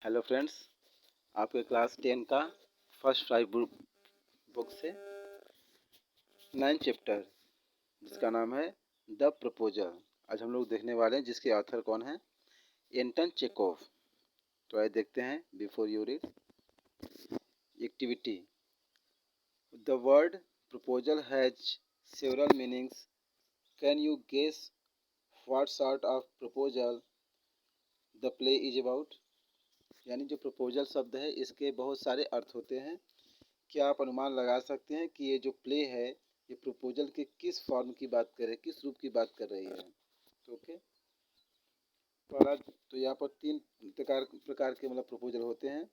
Hello friends, आपके class 10 का first 5 book से 9 चैप्टर जिसका नाम है द प्रपोजल आज हम लोग देखने वाले हैं, जिसके ऑथर कौन है? Anton Chekhov. तो आइए देखते हैं। Before you read activity, the word proposal has several meanings. Can you guess what sort of proposal the play is about? यानी जो प्रपोजल शब्द है इसके बहुत सारे अर्थ होते हैं। क्या आप अनुमान लगा सकते हैं कि ये जो प्ले है ये प्रपोजल के किस फॉर्म की बात कर रही है, किस रूप की बात कर रही है? तो ओके, पहला तो यहाँ पर तीन प्रकार के मतलब प्रपोजल होते हैं।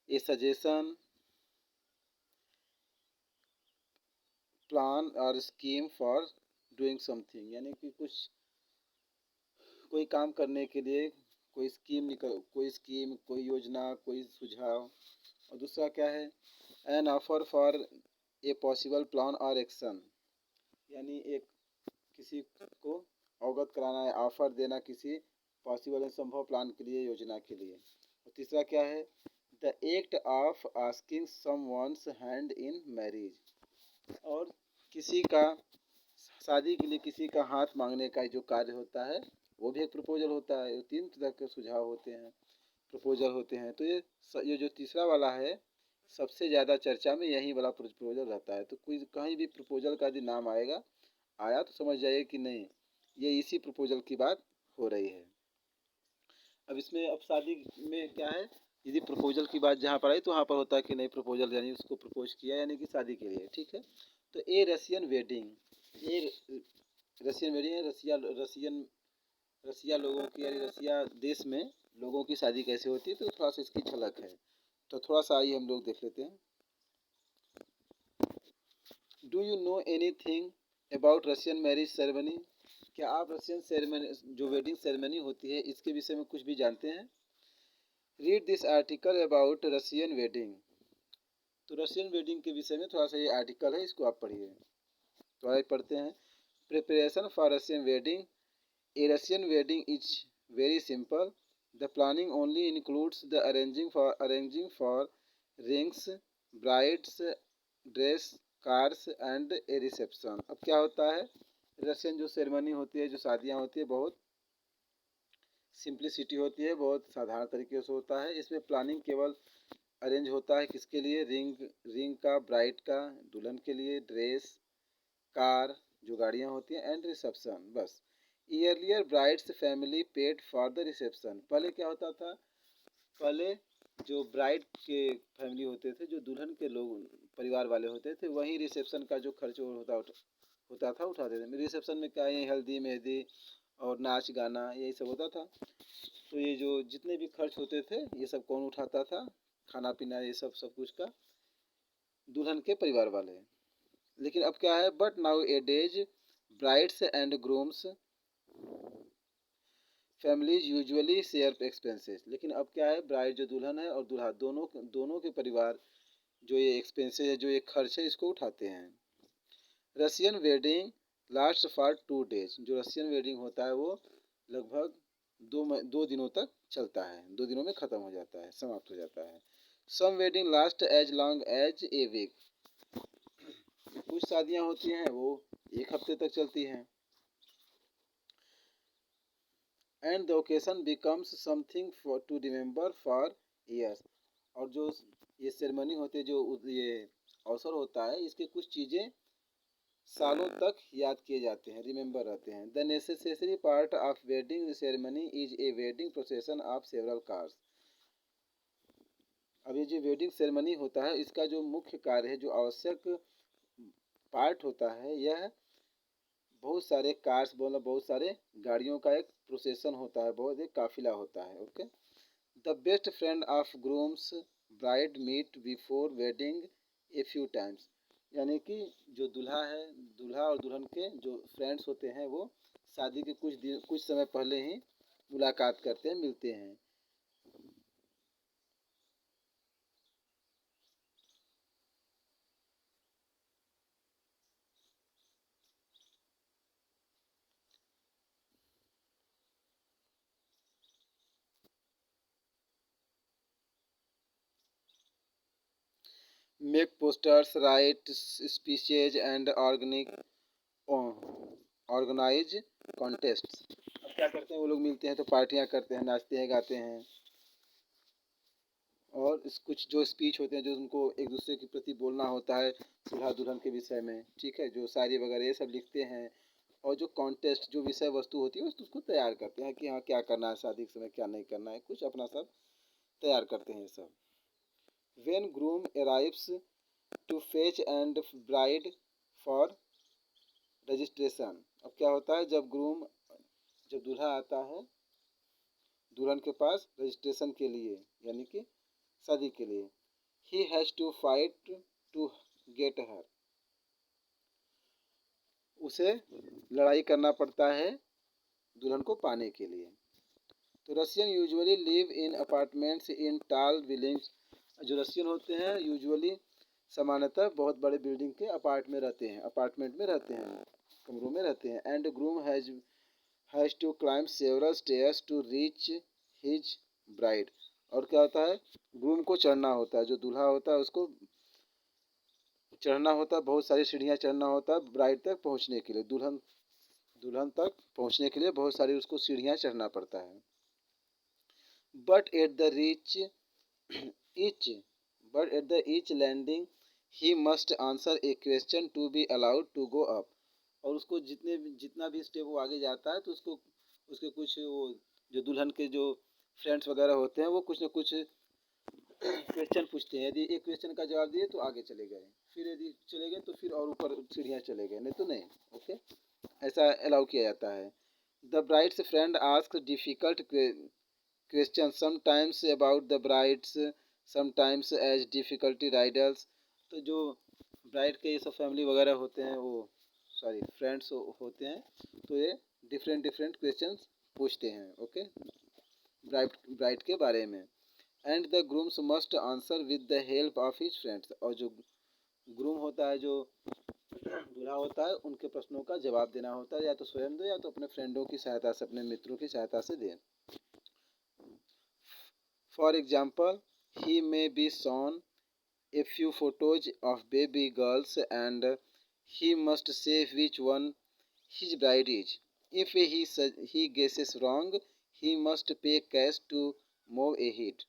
ए सजेशन, प्लान और स्कीम फॉर डूइंग समथिंग, यानी कि कोई काम करने के लिए कोई स्कीम, कोई योजना, कोई सुझाव। और दूसरा क्या है? An offer for a possible plan और एक्शन, यानी एक किसी को अवगत कराना है, ऑफर देना किसी पॉसिबल संभव प्लान के लिए, योजना के लिए। और तीसरा क्या है? The act of asking someone's hand in marriage, और किसी का शादी के लिए किसी का हाथ मांगने का जो कार्य होता है वो भी एक प्रपोजल होता है। ये तीन तरह के सुझाव होते हैं, प्रपोजल होते हैं। तो ये जो तीसरा वाला है सबसे ज़्यादा चर्चा में यही वाला प्रपोजल रहता है। तो कोई कहीं भी प्रपोजल का यदि नाम आया तो समझ जाइए कि नहीं, ये इसी प्रपोजल की बात हो रही है। अब इसमें अब शादी में क्या है, यदि प्रपोजल की बात जहाँ पर आई तो वहाँ पर होता है कि नहीं प्रपोजल, यानी उसको प्रपोज किया यानी कि शादी के लिए, ठीक है। तो ए रशियन वेडिंग, ये रशियन वेडिंग है। रसिया लोगों की, यानी रसिया देश में लोगों की शादी कैसे होती है, तो थोड़ा सा इसकी झलक है। तो थोड़ा सा आइए हम लोग देख लेते हैं। Do you know anything about Russian marriage ceremony? क्या आप रशियन सेरेमनी, जो वेडिंग सेरेमनी होती है, इसके विषय में कुछ भी जानते हैं? Read this article about Russian wedding. तो रशियन वेडिंग के विषय में थोड़ा सा ये आर्टिकल है, इसको आप पढ़िए। तो आइए पढ़ते हैं। Preparation for Russian wedding. A Russian wedding is very simple. The planning only includes the arranging for rings, brides, dress, cars and A reception. अब क्या होता है, रशियन जो सेरेमनी होती है, जो शादियाँ होती है, बहुत सिंप्लिसिटी होती है, बहुत साधारण तरीके से होता है। इसमें प्लानिंग केवल अरेंज होता है किसके लिए? रिंग का, ब्राइड का, दुल्हन के लिए, ड्रेस, कार जो गाड़ियाँ होती हैं, एंड रिसेप्शन, बस। Earlier brides family paid for the reception. पहले क्या होता था, पहले जो ब्राइड के फैमिली होते थे, जो दुल्हन के लोग परिवार वाले होते थे, वही रिसेप्शन का जो खर्च होता था उठाते थे। रिसेप्शन में क्या है, हल्दी मेहंदी और नाच गाना यही सब होता था। तो ये जो जितने भी खर्च होते थे ये सब कौन उठाता था? खाना पीना ये सब कुछ का दुल्हन के परिवार वाले। लेकिन अब क्या है, but now A days brides and grooms families usually share expenses. लेकिन अब क्या है, ब्राइड जो दुल्हन है और दूल्हा दोनों के परिवार जो ये एक्सपेंसेस है, जो ये खर्च है, इसको उठाते हैं। Russian wedding last for 2 days. जो रशियन वेडिंग होता है वो लगभग 2 दिनों तक चलता है, 2 दिनों में ख़त्म हो जाता है, समाप्त हो जाता है। Some wedding last as long as a week. कुछ शादियाँ होती हैं वो 1 हफ्ते तक चलती हैं। And the occasion becomes something for to remember for years. और जो ये सेरेमनी होती है, जो ये अवसर होता है, इसके कुछ चीज़ें सालों तक याद किए जाते हैं, रिमेंबर रहते हैं। The necessary part of wedding ceremony is a wedding procession of several cars. अब ये जो वेडिंग सेरेमनी होता है, इसका जो मुख्य कार्य है, जो आवश्यक पार्ट होता है, यह बहुत सारे कार्स, मतलब बहुत सारे गाड़ियों का एक प्रोसेशन होता है, बहुत एक काफिला होता है। Okay. The best friend of grooms bride meet before wedding a few times. यानी कि जो दूल्हा और दुल्हन के जो फ्रेंड्स होते हैं वो शादी के कुछ समय पहले ही मुलाकात करते हैं, मिलते हैं। Make posters, write speeches and organise contests. अब क्या करते हैं वो लोग, मिलते हैं तो पार्टियां करते हैं, नाचते हैं, गाते हैं, और कुछ जो स्पीच होते हैं जो उनको एक दूसरे के प्रति बोलना होता है दूल्हा दुल्हन के विषय में, ठीक है, जो शायरी वगैरह ये सब लिखते हैं। और जो कॉन्टेस्ट जो विषय वस्तु होती है उसको तैयार करते हैं कि हाँ क्या करना है शादी के समय, क्या नहीं करना है, कुछ अपना सब तैयार करते हैं ये सब। When groom arrives to fetch and bride for registration. अब क्या होता है जब दूल्हा आता है दुल्हन के पास रजिस्ट्रेशन के लिए, यानी कि शादी के लिए, he has to fight to get her, उसे लड़ाई करना पड़ता है दुल्हन को पाने के लिए। तो Russian usually live in apartments in टाल बिल्डिंग्स। जो रशियन होते हैं यूजुअली सामान्यतः बहुत बड़े बिल्डिंग के अपार्टमेंट में रहते हैं, कमरों में रहते हैं। And groom has to climb several stairs to reach his bride. और क्या होता है, ग्रूम को चढ़ना होता है, जो दूल्हा होता है उसको चढ़ना होता है, बहुत सारी सीढ़ियाँ चढ़ना होता है ब्राइड तक पहुंचने के लिए, दुल्हन तक पहुंचने के लिए बहुत सारी उसको सीढ़ियाँ चढ़ना पड़ता है। But at the reach each but at the each landing he must answer a question to be allowed to go up। और उसको जितना भी स्टेप वो आगे जाता है तो उसके कुछ वो जो दुल्हन के जो फ्रेंड्स वगैरह होते हैं वो कुछ ना कुछ क्वेश्चन पूछते हैं। यदि एक क्वेश्चन का जवाब दिए तो आगे चले गए, फिर यदि चले गए तो फिर और ऊपर सीढ़ियाँ चले गए, नहीं तो नहीं। ओके, ऐसा अलाउ किया जाता है। The bride's friend ask difficult question sometimes about the bride's sometimes as difficulty riddles. तो जो ब्राइड के ये सब फैमिली वगैरह होते हैं वो सॉरी फ्रेंड्स होते हैं, तो ये डिफरेंट डिफरेंट क्वेश्चन पूछते हैं। ओके, ब्राइड के बारे में। And the grooms must answer with the help of his friends. और जो ग्रूम होता है, जो दूल्हा होता है, उनके प्रश्नों का जवाब देना होता है, या तो स्वयं दे या तो अपने फ्रेंडों की सहायता से, अपने मित्रों की सहायता से दे। For example, he may be shown a few photos of baby girls and he must say which one his bride is. If he guesses wrong, he must pay cash to move ahead।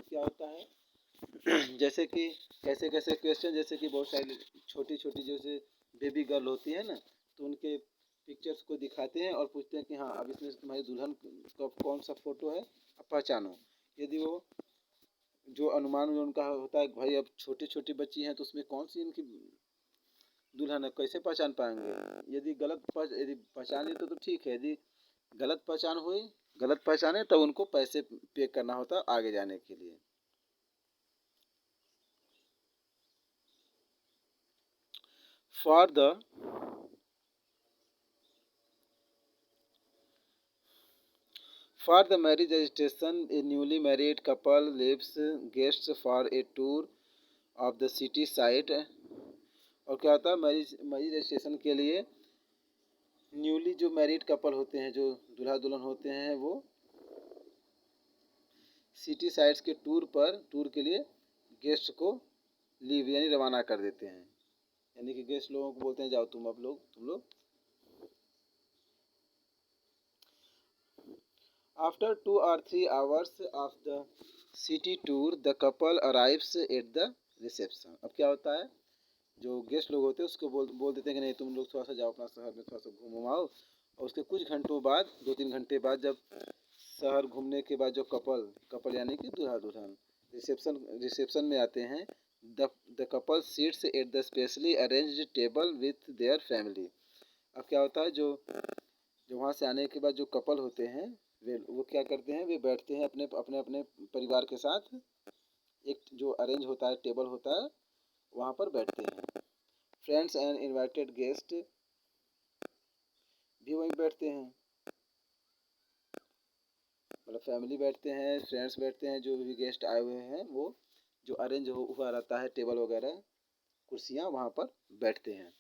क्या होता है जैसे कि कैसे कैसे question, जैसे कि बहुत सारी छोटी छोटी जैसे बेबी गर्ल होती है ना, तो उनके पिक्चर्स को दिखाते हैं और पूछते हैं कि हाँ अब इसमें तुम्हारी दुल्हन का कौन सा फोटो है, अब पहचानो। यदि वो जो अनुमान उनका होता है भाई अब छोटी छोटी बच्ची हैं तो उसमें कौन सी इनकी दुल्हन है, कैसे पहचान पाएंगे। यदि पहचान ली तो ठीक है, यदि गलत पहचाने तो उनको पैसे पे करना होता है आगे जाने के लिए। For the For the marriage registration, a newly married couple leaves guests for a tour of the city site। और क्या होता है, मैरिज रजिस्ट्रेशन के लिए न्यूली जो मैरिड कपल होते हैं, जो दूल्हा दुल्हन होते हैं, वो सिटी साइट्स के टूर के लिए गेस्ट को लीव यानी रवाना कर देते हैं। यानी कि गेस्ट लोगों को बोलते हैं जाओ तुम लोग। After 2 or 3 hours of the city tour, the couple arrives at the reception। अब क्या होता है, जो गेस्ट लोग होते हैं उसको बोल देते हैं कि नहीं तुम लोग थोड़ा सा जाओ अपना शहर में, थोड़ा सा घूम आओ। और उसके कुछ घंटों बाद, 2-3 घंटे बाद, जब शहर घूमने के बाद जो कपल यानी कि दूल्हा दुल्हन रिसेप्शन में आते हैं, the couple seats at the specially arranged table with their family. अब क्या होता है, जो वहाँ से आने के बाद जो कपल होते हैं वो क्या करते हैं, वे बैठते हैं अपने अपने अपने परिवार के साथ, एक जो अरेंज होता है टेबल होता है वहाँ पर बैठते हैं। फ्रेंड्स एंड इनवाइटेड गेस्ट भी वहीं बैठते हैं, मतलब फैमिली बैठते हैं, फ्रेंड्स बैठते हैं, जो भी गेस्ट आए हुए हैं वो जो अरेंज हुआ रहता है टेबल वगैरह कुर्सियाँ, वहाँ पर बैठते हैं।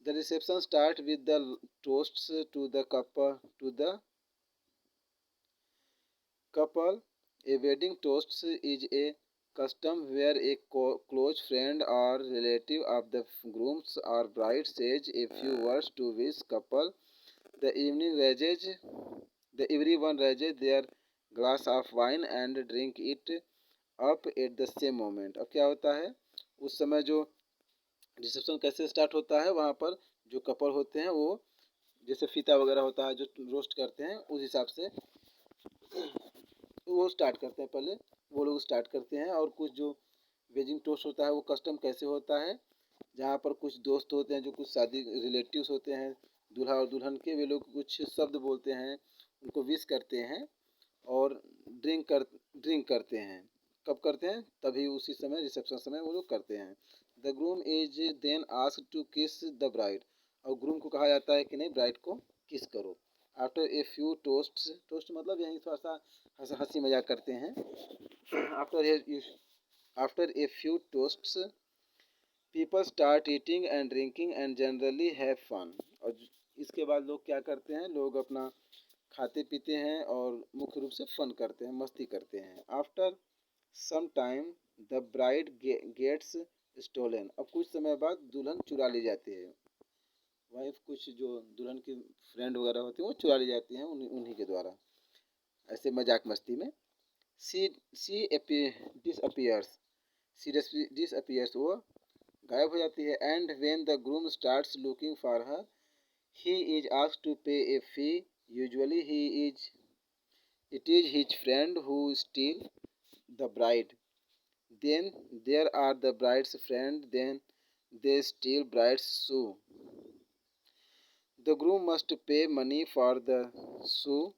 The reception start with the toasts to the couple। A wedding toast is a custom where a close friend or relative of the grooms or bride says a few words to wish couple. The evening raises, the everyone raises their glass of wine and drink it up at the same moment. अब क्या होता है, उस समय जो reception कैसे start होता है, वहाँ पर जो कपल होते हैं वो जैसे फीता वगैरह होता है जो रोस्ट करते हैं, उस हिसाब से वो स्टार्ट करते हैं। पहले वो लोग स्टार्ट करते हैं, और कुछ जो वेजिंग टोस्ट होता है वो कस्टम कैसे होता है, जहाँ पर कुछ दोस्त होते हैं जो कुछ शादी रिलेटिव्स होते हैं दूल्हा और दुल्हन के, वे लोग कुछ शब्द बोलते हैं, उनको विश करते हैं और ड्रिंक करते हैं। कब करते हैं, तभी उसी समय रिसेप्शन समय वो लोग करते हैं। The groom is then asked to kiss the bride, और ग्रूम को कहा जाता है कि नहीं ब्राइड को किस करो। आफ्टर ए फ्यू टोस्ट मतलब यही थोड़ा सा हंसी मजाक करते हैं। After a few toasts people start eating and drinking and generally have fun. और इसके बाद लोग क्या करते हैं, लोग अपना खाते पीते हैं और मुख्य रूप से फन करते हैं, मस्ती करते हैं। After some time the bride gets stolen, अब कुछ समय बाद दुल्हन चुरा ली जाती है। वाइफ कुछ जो दुल्हन की फ्रेंड वगैरह होती है वो चुरा ली जाती हैं उन्हीं के द्वारा, ऐसे मजाक मस्ती में। सी डिसअपियर्स, वो गायब हो जाती है। And when the groom starts looking for her he is asked to pay a fee, usually it is his friend who steal the bride. Then there are the bride's friend, then they steal bride's shoe. The groom must pay money for the shoe,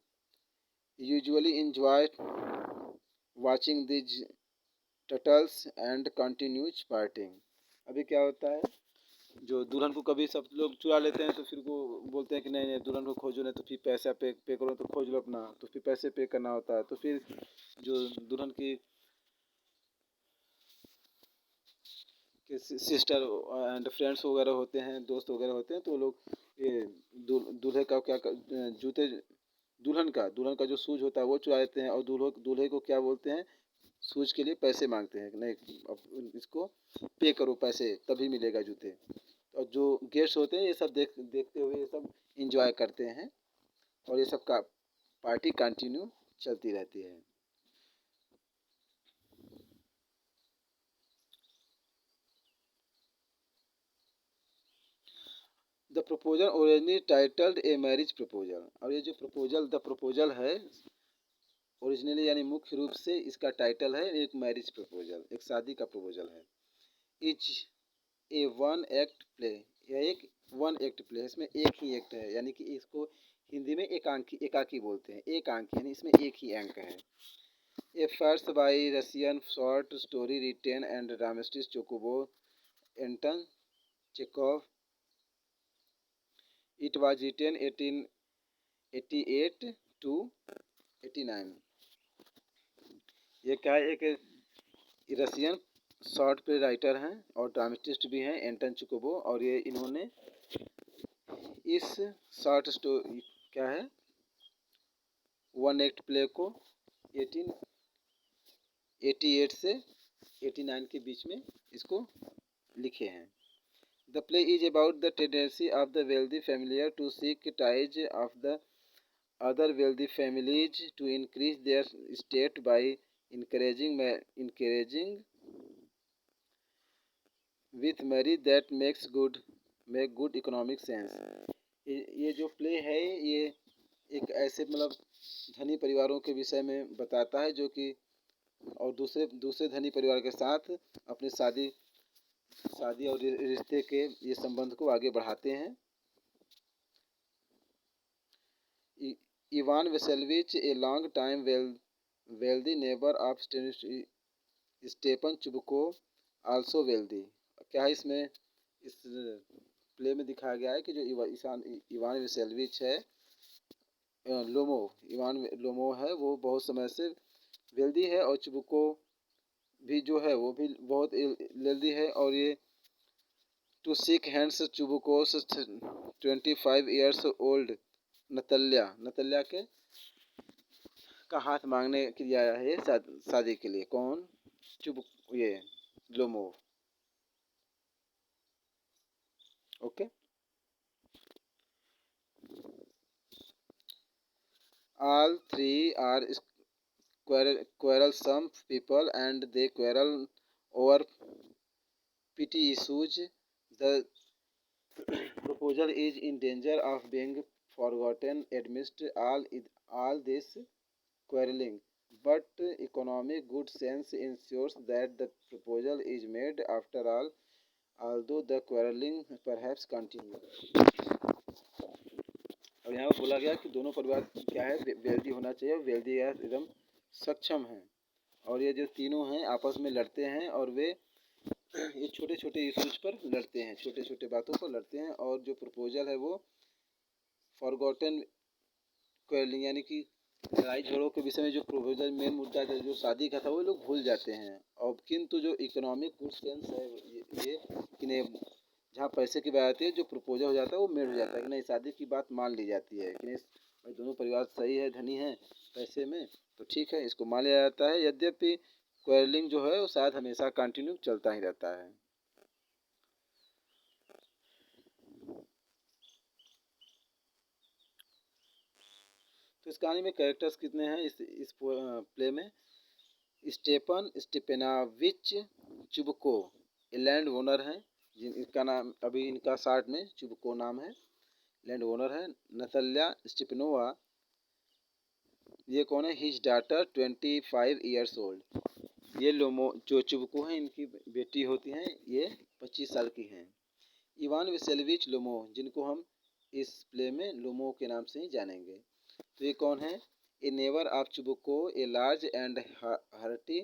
usually enjoy watching these turtles and continues partying. अभी क्या होता है, जो दुल्हन को कभी सब लोग चुरा लेते हैं तो फिर वो बोलते हैं कि नहीं नहीं दुल्हन को खोजो, नहीं तो फिर पैसा पे करो, तो खोज लो अपना, तो फिर पैसे पे करना होता है। तो फिर जो दुल्हन की सिस्टर एंड फ्रेंड्स वगैरह होते हैं, दोस्त वगैरह होते हैं, तो वो लोग ये दूल्हे का जूते, दुल्हन का जो शूज होता है वो चुरा लेते हैं, और दूल्हे को क्या बोलते हैं, शूज के लिए पैसे मांगते हैं कि नहीं अब इसको पे करो पैसे तभी मिलेगा जूते। और जो गेस्ट होते हैं ये सब देखते हुए ये सब इंजॉय करते हैं, और ये सब का पार्टी कंटिन्यू चलती रहती है। The proposal originally titled a marriage proposal, और ये जो द प्रपोजल है ओरिजिनली यानी मुख्य रूप से इसका टाइटल है एक मैरिज प्रपोजल, एक शादी का प्रपोजल है। इच ए वन एक्ट प्ले, यह एक वन एक्ट प्ले है, इसमें एक ही एक्ट है, यानी कि इसको हिंदी में एकाकी बोलते हैं, एक अंक यानी इसमें एक ही अंक है। A first by Russian short story written and dramatist चोकोबो Anton Chekhov. It was written 1888 to 89। ये क्या है, एक रशियन शॉर्ट प्ले राइटर हैं और ड्रामेटिस्ट भी हैं एंटन चेकोव, और ये इन्होंने इस शॉर्ट स्टोरी क्या है वन एक्ट प्ले को 1888 से 89 के बीच में इसको लिखे हैं। The play is about the tendency of the wealthy family to seek ties of the other wealthy families to increase their estate by encouraging with marriage that make good economic sense। ये जो play है ये एक ऐसे मतलब धनी परिवारों के विषय में बताता है जो कि और दूसरे धनी परिवार के साथ अपनी शादी और रिश्ते के ये संबंध को आगे बढ़ाते हैं। Ivan Vassilevich a long time wealthy neighbour of Stepan Chubukov also wealthy. क्या है इसमें, इस प्ले में दिखाया गया है कि जो इवान वेसेलविच है इवान लोमो है, वो बहुत समय से वेल्दी है, और चुबको भी जो है वो भी बहुत वेल्दी है। और ये to seek hands Chubukov's 25 years old Natalya के का हाथ मांगने के लिए आया है शादी के लिए। कौन, चुब ये Lomov. Okay. All three are quarrelsome people and they quarrel over petty issues. The proposal is in danger of being forgotten amidst all this quarreling. But economic good sense ensures that the proposal is made after all, although the quarreling perhaps continues. और यहाँ बोला गया कि दोनों परिवार क्या है, wealthy होना चाहिए, वेल्दी है एकदम सक्षम है, और ये जो तीनों हैं आपस में लड़ते हैं और वे ये छोटे छोटे इशूज पर लड़ते हैं, छोटे छोटे बातों पर लड़ते हैं, और जो प्रपोजल है वो फॉरगॉटन क्वेलिंग यानी कि लड़ाई झगड़ों के विषय में जो प्रपोजल मेन मुद्दा था जो शादी का था वो लोग भूल जाते हैं। और किंतु जो इकोनॉमिक गुड सेंस है ये कि नहीं, जहाँ पैसे की बात आती है जो प्रपोजल हो जाता है वो मेड हो जाता है कि नहीं, शादी की बात मान ली जाती है कि नहीं भाई दोनों परिवार सही है, धनी है पैसे में, तो ठीक है इसको मान लिया जाता है। यद्यपि क्वेरलिंग जो है वो शायद हमेशा कंटिन्यू चलता ही रहता है। तो इस कहानी में कैरेक्टर्स कितने हैं इस प्ले में? स्टेपन स्टेपेनाविच चुबको लैंड ओनर हैं, इनका नाम अभी इनका शार्ट में चुबको नाम है, लैंड ओनर है। नतल्या स्टेपनोवा, ये कौन है? हिज डाटर 25 ईयर्स ओल्ड, ये लोमो जो चुबको हैं इनकी बेटी होती हैं, ये 25 साल की हैं। इवान वेसेलविच लोमो, जिनको हम इस प्ले में लोमो के नाम से ही जानेंगे, तो ये कौन है? A neighbour of Chubukov, a large and hearty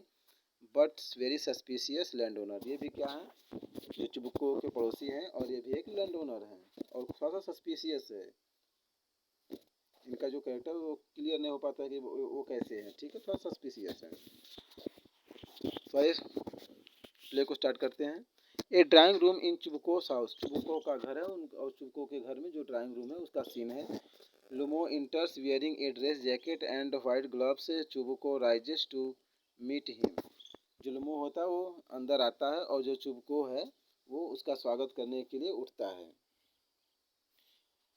but very suspicious landowner, ये भी क्या है? जो चुबको के पड़ोसी हैं और ये भी एक लैंड ओनर हैं और थोड़ा सा सस्पिशियस है। इनका जो कैरेक्टर वो क्लियर नहीं हो पाता है कि वो कैसे हैं, ठीक है, थोड़ा सस्पिशियस है। तो इस प्ले को स्टार्ट करते हैं। A drawing room in Chubukov's house, Chubukov का घर है और चुबको के घर में जो ड्राइंग रूम है उसका सीन है। Lomov enters wearing a dress jacket and white gloves, Chubukov rises to meet him, जो लुमो होता है वो अंदर आता है और जो चुबको है वो उसका स्वागत करने के लिए उठता है।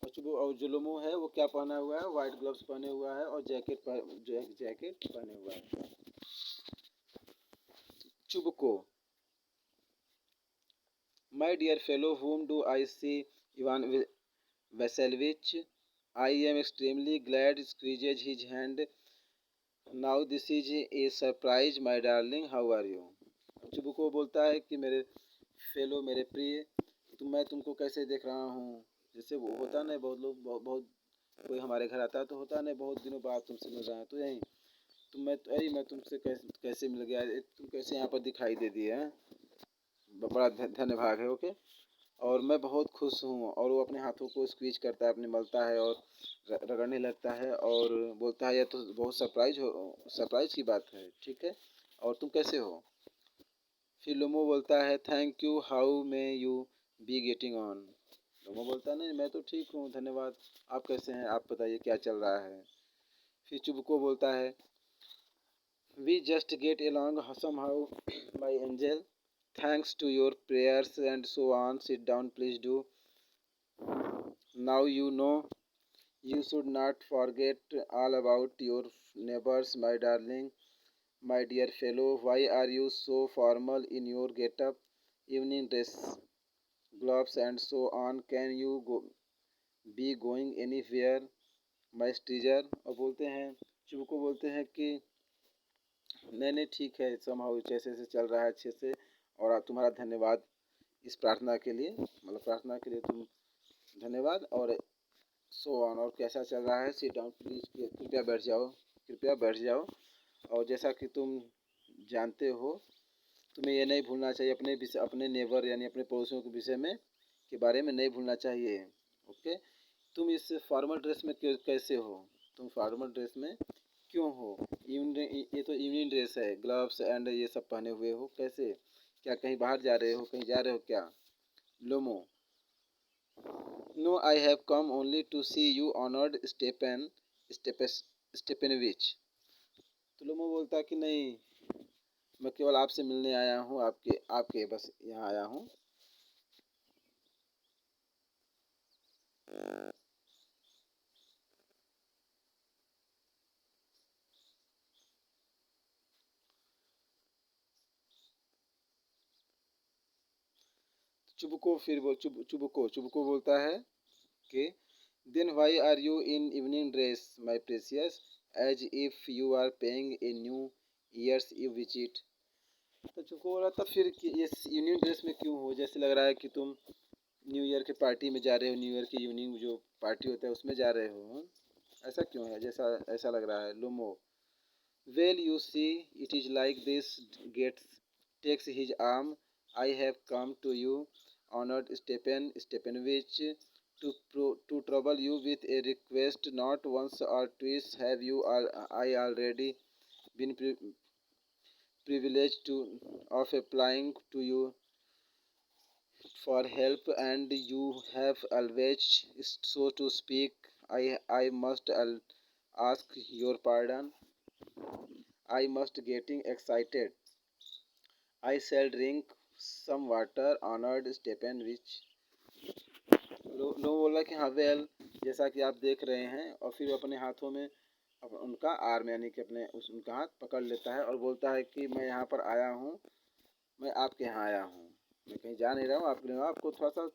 और जो लुमो है वो क्या पहना हुआ है? वाइट ग्लव्स पहने हुआ है और जैकेट पहने हुआ है। Chubukov, my dear fellow whom do I see, Ivan Vasilevich, I am extremely glad, squeezes his hand, now this is a surprise my darling, how are you? चुबको बोलता है कि मेरे फेलो, मेरे प्रिय, मैं तुमको कैसे देख रहा हूँ। जैसे वो होता नहीं, बहुत लोग बहुत कोई हमारे घर आता है तो होता नहीं बहुत दिनों बाद तुमसे मिल रहा है, तो यही मैं तुमसे कैसे मिल गया, तुम कैसे यहाँ पर दिखाई दे दिए हैं, बड़ा धन्यवाद है। ओके, और मैं बहुत खुश हूँ। और वो अपने हाथों को स्क्वीज करता है, अपने मलता है और रगड़ने लगता है और बोलता है यह तो बहुत सरप्राइज की बात है, ठीक है, और तुम कैसे हो? फिर लोमो बोलता है thank you, how may you be getting on. Lomov बोलता है नहीं मैं तो ठीक हूँ धन्यवाद, आप कैसे हैं, आप बताइए क्या चल रहा है। फिर चुबको बोलता है we just get along somehow my angel, thanks to your prayers and so on, sit down please do, now you know you should not forget all about your neighbors my darling, my dear fellow, why are you so formal in your get-up, evening dress, gloves and so on, can you be going anywhere my treasure। और बोलते हैं चुबको बोलते हैं कि नहीं नहीं ठीक है, समहाउ जैसे से चल रहा है अच्छे से, और तुम्हारा धन्यवाद इस प्रार्थना के लिए, मतलब प्रार्थना के लिए तुम धन्यवाद, और सो ऑन, और कैसा चल रहा है, सिट डाउन प्लीज, कृपया बैठ जाओ, कृपया बैठ जाओ। और जैसा कि तुम जानते हो तुम्हें ये नहीं भूलना चाहिए अपने विषय, अपने नेबर यानी अपने पड़ोसियों के विषय में के बारे में नहीं भूलना चाहिए। ओके, तुम इस फॉर्मल ड्रेस में कैसे हो, तुम फॉर्मल ड्रेस में क्यों हो? ये तो इवनिंग ड्रेस है, ग्लव्स एंड ये सब पहने हुए हो कैसे? क्या कहीं बाहर जा रहे हो, कहीं जा रहे हो क्या? Lomov, no I have come only to see you honoured Stepanovich. तो लोमो बोलता कि नहीं, मैं केवल आपसे मिलने आया हूँ, आपके आपके बस यहाँ आया हूँ। चुबको बोलता है कि then why are you in evening dress my precious, as if you are paying a new year's eve visit. तो चुबको बोला था फिर कि ये इवनिंग ड्रेस में क्यों हो, जैसे लग रहा है कि तुम न्यू ईयर के पार्टी में जा रहे हो, न्यू ईयर की इवनिंग जो पार्टी होता है उसमें जा रहे हो। ऐसा क्यों है, जैसा ऐसा लग रहा है। Lomov well you see it is like this gets takes his arm, I have come to you honoured Stepanovich to trouble you with a request. Not once or twice have you or I already been privileged to of applying to you for help, and you have always, so to speak. I must ask your pardon. I must getting excited. I shall drink some water, honored Stephen Rich. लोग बोला कि हाँ well, जैसा कि आप देख रहे हैं, और फिर अपने हाथों में उनका आर्म यानी कि अपने उनका हाथ पकड़ लेता है और बोलता है कि मैं यहाँ पर आया हूँ, मैं आपके यहाँ आया हूँ, मैं कहीं जा नहीं रहा हूँ, आपके लिए आपको थोड़ा सा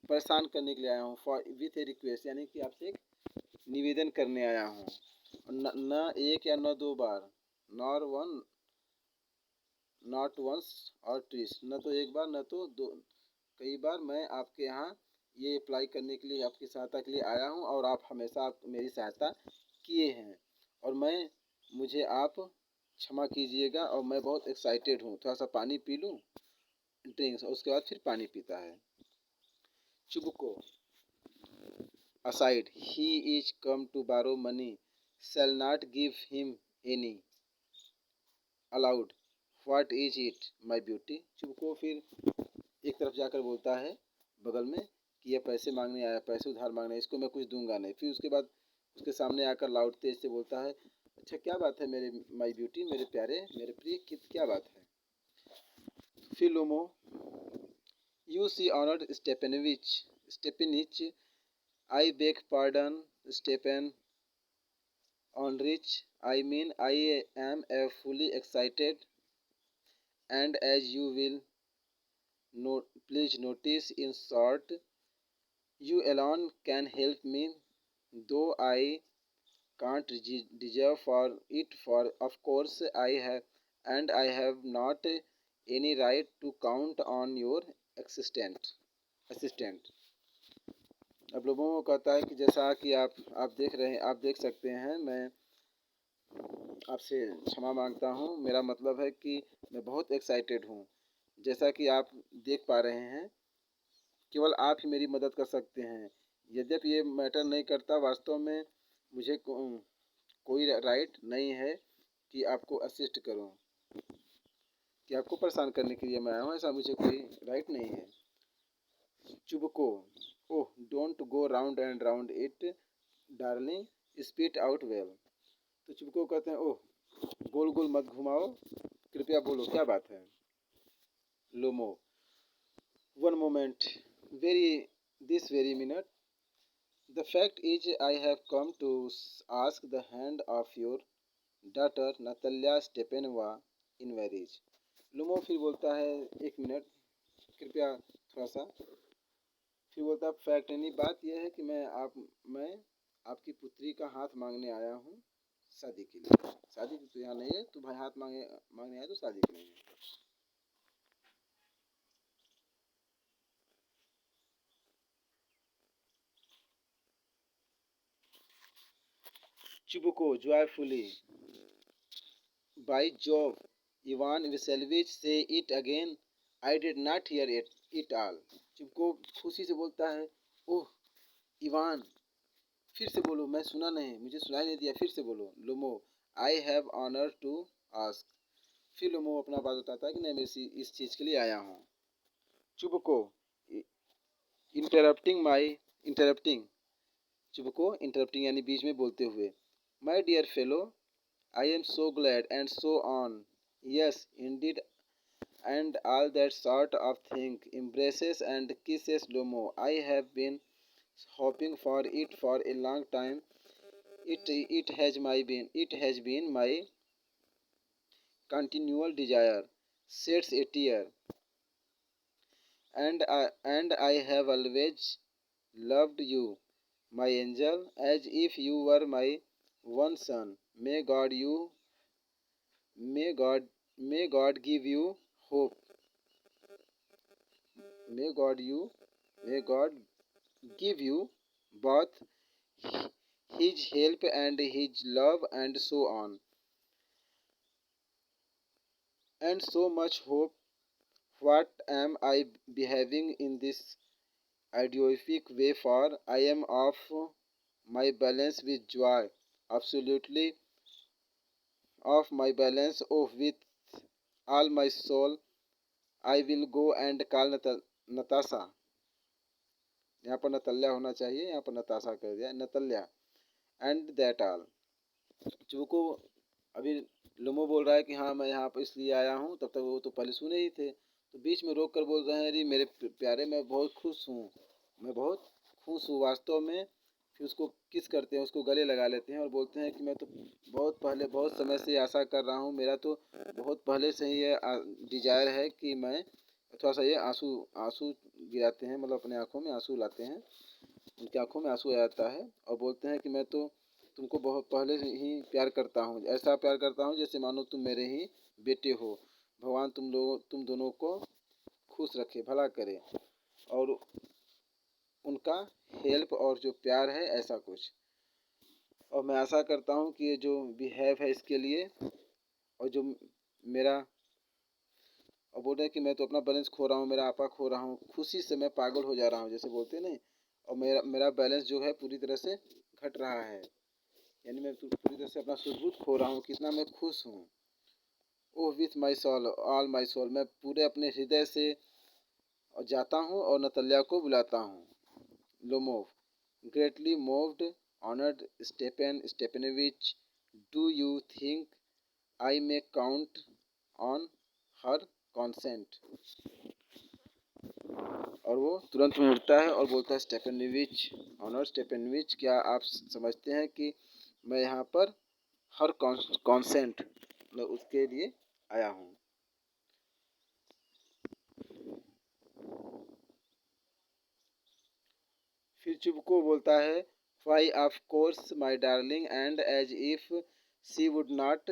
परेशान करने के लिए आया हूँ। फॉर विथ ए रिक्वेस्ट यानी कि आपसे एक निवेदन करने आया हूँ। न एक या न दो बार, नॉर वन नॉट वंस और ट्विस, न तो एक बार न तो दो, कई बार मैं आपके यहाँ ये अप्लाई करने के लिए, आपकी सहायता के लिए आया हूँ, और आप हमेशा आप मेरी सहायता किए हैं, और मुझे आप क्षमा कीजिएगा, और मैं बहुत एक्साइटेड हूँ। थोड़ा सा पानी पी लूँ, ड्रिंक्स, उसके बाद फिर पानी पीता है। चुबको aside, he is come to borrow money, shall not give him any, allowed, what is it my beauty। चुबको फिर एक तरफ जाकर बोलता है बगल में कि ये पैसे मांगने आया, पैसे उधार मांगने, इसको मैं कुछ दूंगा नहीं। फिर उसके बाद उसके सामने आकर लाउड तेज से बोलता है, अच्छा क्या बात है मेरे माई ब्यूटी, मेरे प्यारे, मेरे प्रिय, क्या बात है। फिर Lomov you see honoured Stepanovich, I beg pardon Stepan ऑनरिच, I mean I am a fully excited, and as you will please notice in short, you alone can help me, though I can't deserve for it, for of course I have, and I have not any right to count on your assistant। अब लोगों को कहता है कि जैसा कि आप देख रहे हैं, आप देख सकते हैं, मैं आपसे क्षमा मांगता हूँ। मेरा मतलब है कि मैं बहुत एक्साइटेड हूँ। जैसा कि आप देख पा रहे हैं, केवल आप ही मेरी मदद कर सकते हैं। यद्यपि ये मैटर नहीं करता, वास्तव में मुझे कोई राइट नहीं है कि आपको असिस्ट करूं, कि आपको परेशान करने के लिए मैं आया हूँ, ऐसा मुझे कोई राइट नहीं है। Chubukov oh don't go round and round it darling, spit out well. तो चुबको कहते हैं, ओह गोल गोल मत घुमाओ, कृपया बोलो क्या बात है। Lomov one moment, very this very minute, the fact is I have come to ask the hand of your daughter Natalia Stepanova in marriage। लुमो फिर बोलता है, एक मिनट कृपया थोड़ा सा। फिर बोलता है, फैक्ट यानी बात यह है कि मैं आपकी पुत्री का हाथ मांगने आया हूँ शादी के लिए। शादी तो यहाँ नहीं है, तो भाई हाथ मांगने आया तो शादी के लिए। चुबको joyfully, by Jove, Ivan Vasilevich say it again, I did not hear it all। चुबको खुशी से बोलता है, ओह इवान, फिर से बोलो, मैं सुना नहीं, मुझे सुनाई नहीं दिया, फिर से बोलो। Lomov I have honour to ask. फिर लोमो अपना बात बताता है कि नहीं, मैं इस चीज़ के लिए आया हूँ। चुबको इंटरप्टिंग, चुबको इंटरप्टिंग यानी बीच में बोलते हुए, my dear fellow, I am so glad and so on Yes, indeed, and all that sort of thing. Embraces and kisses Lomo. I have been hoping for it for a long time. It has been my continual desire. Sheds a tear, and I have always loved you, my angel, as if you were my one son. May God, may God give you hope. May God you, may God give you both His help and His love, and so on, and so much hope. What am I behaving in this idiotic way for? I am off my balance with joy, absolutely off my balance. Oh, with all my soul, I will go and call Natasha. यहाँ पर नतल्या होना चाहिए, यहाँ पर नताशा कर दिया, नतल्या, and that all. चूको अभी लुमो बोल रहा है कि हाँ मैं यहाँ पर इसलिए आया हूँ, तब तक वो तो पहले सुने ही थे, तो बीच में रोक कर बोल रहे हैं, अरे मेरे प्यारे मैं बहुत खुश हूँ, मैं बहुत खुश हूँ वास्तव में। फिर उसको किस करते हैं, उसको गले लगा लेते हैं और बोलते हैं कि मैं तो बहुत पहले बहुत समय से आशा कर रहा हूँ, मेरा तो बहुत पहले से ही ये डिजायर है कि मैं थोड़ा सा ये आंसू आंसू गिराते हैं, मतलब अपने आंखों में आंसू लाते हैं, उनकी आंखों में आंसू आ जाता है और बोलते हैं कि मैं तो तुमको बहुत पहले से ही प्यार करता हूँ, ऐसा प्यार करता हूँ जैसे मानो तुम मेरे ही बेटे हो। भगवान तुम दोनों को खुश रखे, भला करे, और उनका हेल्प और जो प्यार है ऐसा कुछ। और मैं आशा करता हूँ कि ये जो बिहेव है इसके लिए, और जो मेरा, और बोल रहे हैं कि मैं तो अपना बैलेंस खो रहा हूँ, मेरा आपा खो रहा हूँ, खुशी से मैं पागल हो जा रहा हूँ, जैसे बोलते नहीं। और मेरा मेरा बैलेंस जो है पूरी तरह से घट रहा है, यानी मैं पूरी तरह से अपना सुध खो रहा हूँ, कितना मैं खुश हूँ। Oh with my soul, all my soul, मैं पूरे अपने हृदय से जाता हूँ और नतल्या को बुलाता हूँ। Lomov, greatly moved, honoured Stepanovich, do you think I may count on her consent. और वो तुरंत में उठता है और बोलता है, स्टेपनेविच, ऑनर स्टेपनेविच, क्या आप समझते हैं कि मैं यहाँ पर हर कॉन्सेंट मतलब उसके लिए आया हूँ। फिर चुपको बोलता है, why of course my darling, and as if she would not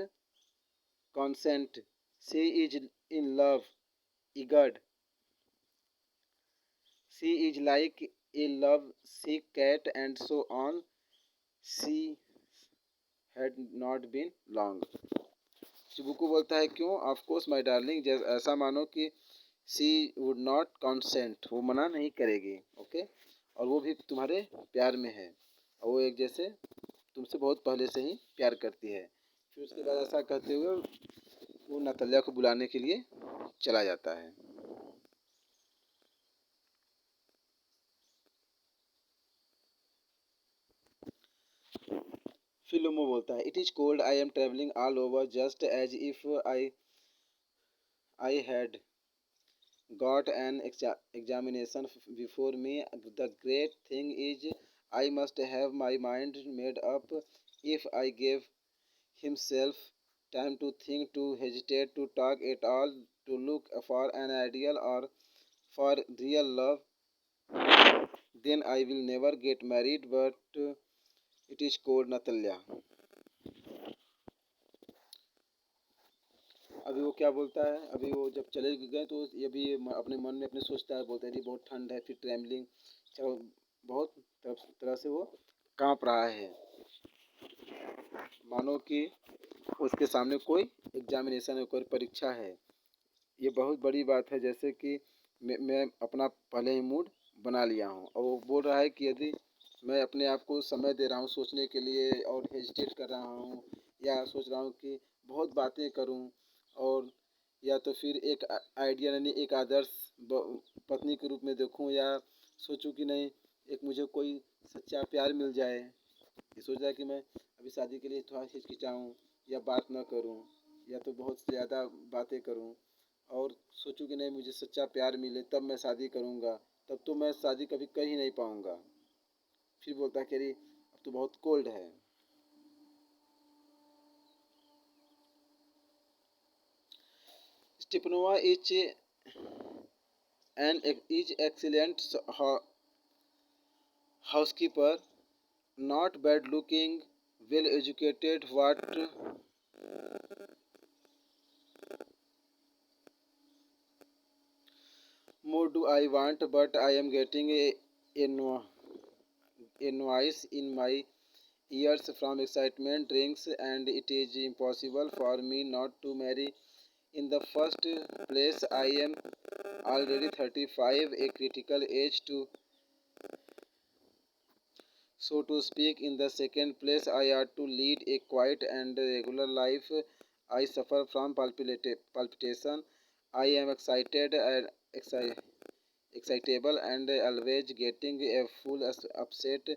consent, शी इज इन लव, eager, she is like a love sick cat, and so on. She had not been long. चिबुको बोलता है, क्यों? ऑफ कोर्स माई डार्लिंग, जैसे ऐसा मानो कि सी वुड नॉट कॉन्सेंट, वो मना नहीं करेगी, ओके, और वो भी तुम्हारे प्यार में है, और वो एक जैसे तुमसे बहुत पहले से ही प्यार करती है। फिर उसके बाद ऐसा कहते हुए वो नतल्या को बुलाने के लिए चला जाता है। फिर लोमो बोलता है, it is cold, I am travelling all over, just as if I had got an examination before me. The great thing is I must have my mind made up. If I gave himself time to think, to hesitate, to talk at all, to look for an ideal or for real love, then I will never get married. But it is called Natalya. अभी वो क्या बोलता है, अभी वो जब चले गए तो ये भी अपने मन में अपने सोचता है, बोलता है जी बहुत ठंड है, फिर ट्रैवलिंग, चलो बहुत तरह से वो कांप रहा है, मानो कि उसके सामने कोई एग्जामिनेशन है, कोई परीक्षा है। ये बहुत बड़ी बात है, जैसे कि मैं अपना पहले ही मूड बना लिया हूँ, और वो बोल रहा है कि यदि मैं अपने आप को समय दे रहा हूँ सोचने के लिए, और हेजिटेट कर रहा हूँ, या सोच रहा हूँ कि बहुत बातें करूँ, और या तो फिर एक आइडिया यानी एक आदर्श पत्नी के रूप में देखूं, या सोचूं कि नहीं एक मुझे कोई सच्चा प्यार मिल जाए, ये सोच रहा है कि मैं अभी शादी के लिए थोड़ा हिचकिचाऊँ या बात ना करूं, या तो बहुत ज़्यादा बातें करूं और सोचूं कि नहीं मुझे सच्चा प्यार मिले तब मैं शादी करूंगा, तब तो मैं शादी कभी कर ही नहीं पाऊंगा। फिर बोलता है कि अरे अब तो बहुत कोल्ड है। Stepanova is an is excellent housekeeper, not bad looking, well educated. What more do I want? But I am getting a noise in my ears from excitement drinks, and it is impossible for me not to marry. In the first place, I am already 35, a critical age to so to speak. In the second place, I ought to lead a quiet and regular life. I suffer from palpitation. I am excited and excitable and always getting a full upset.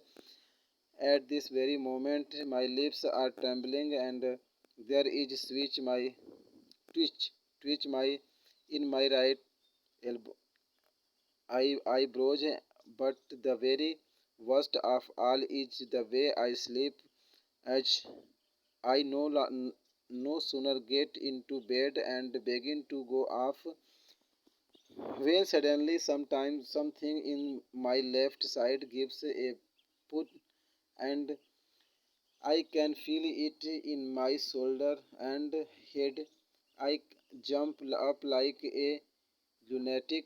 At this very moment, my lips are trembling and there is twitch, twitch my in my right elbow, eyebrows. But the very worst of all is the way I sleep, as I no sooner get into bed and begin to go off when suddenly sometimes something in my left side gives a push and I can feel it in my shoulder and head. I jump up like a lunatic,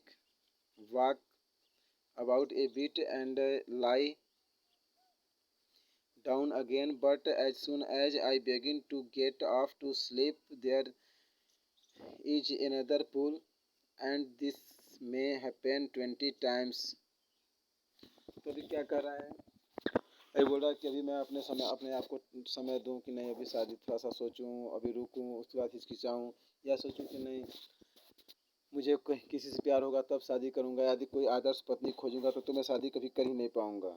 walk about a bit and lie down again, but as soon as I begin to get off to sleep, there is another pull, and this may happen 20 times. तो अभी क्या कर रहा है? अभी बोल रहा है कि अभी मैं अपने आप को समय दूं कि नहीं, अभी शादी थोड़ा सा सोचूं, अभी रुकूं, उसके बाद हिचकिचाऊं, या सोचूं कि नहीं मुझे किसी से प्यार होगा तब शादी करूंगा, यदि कोई आदर्श पत्नी खोजूंगा तो मैं शादी कभी कर ही नहीं पाऊंगा।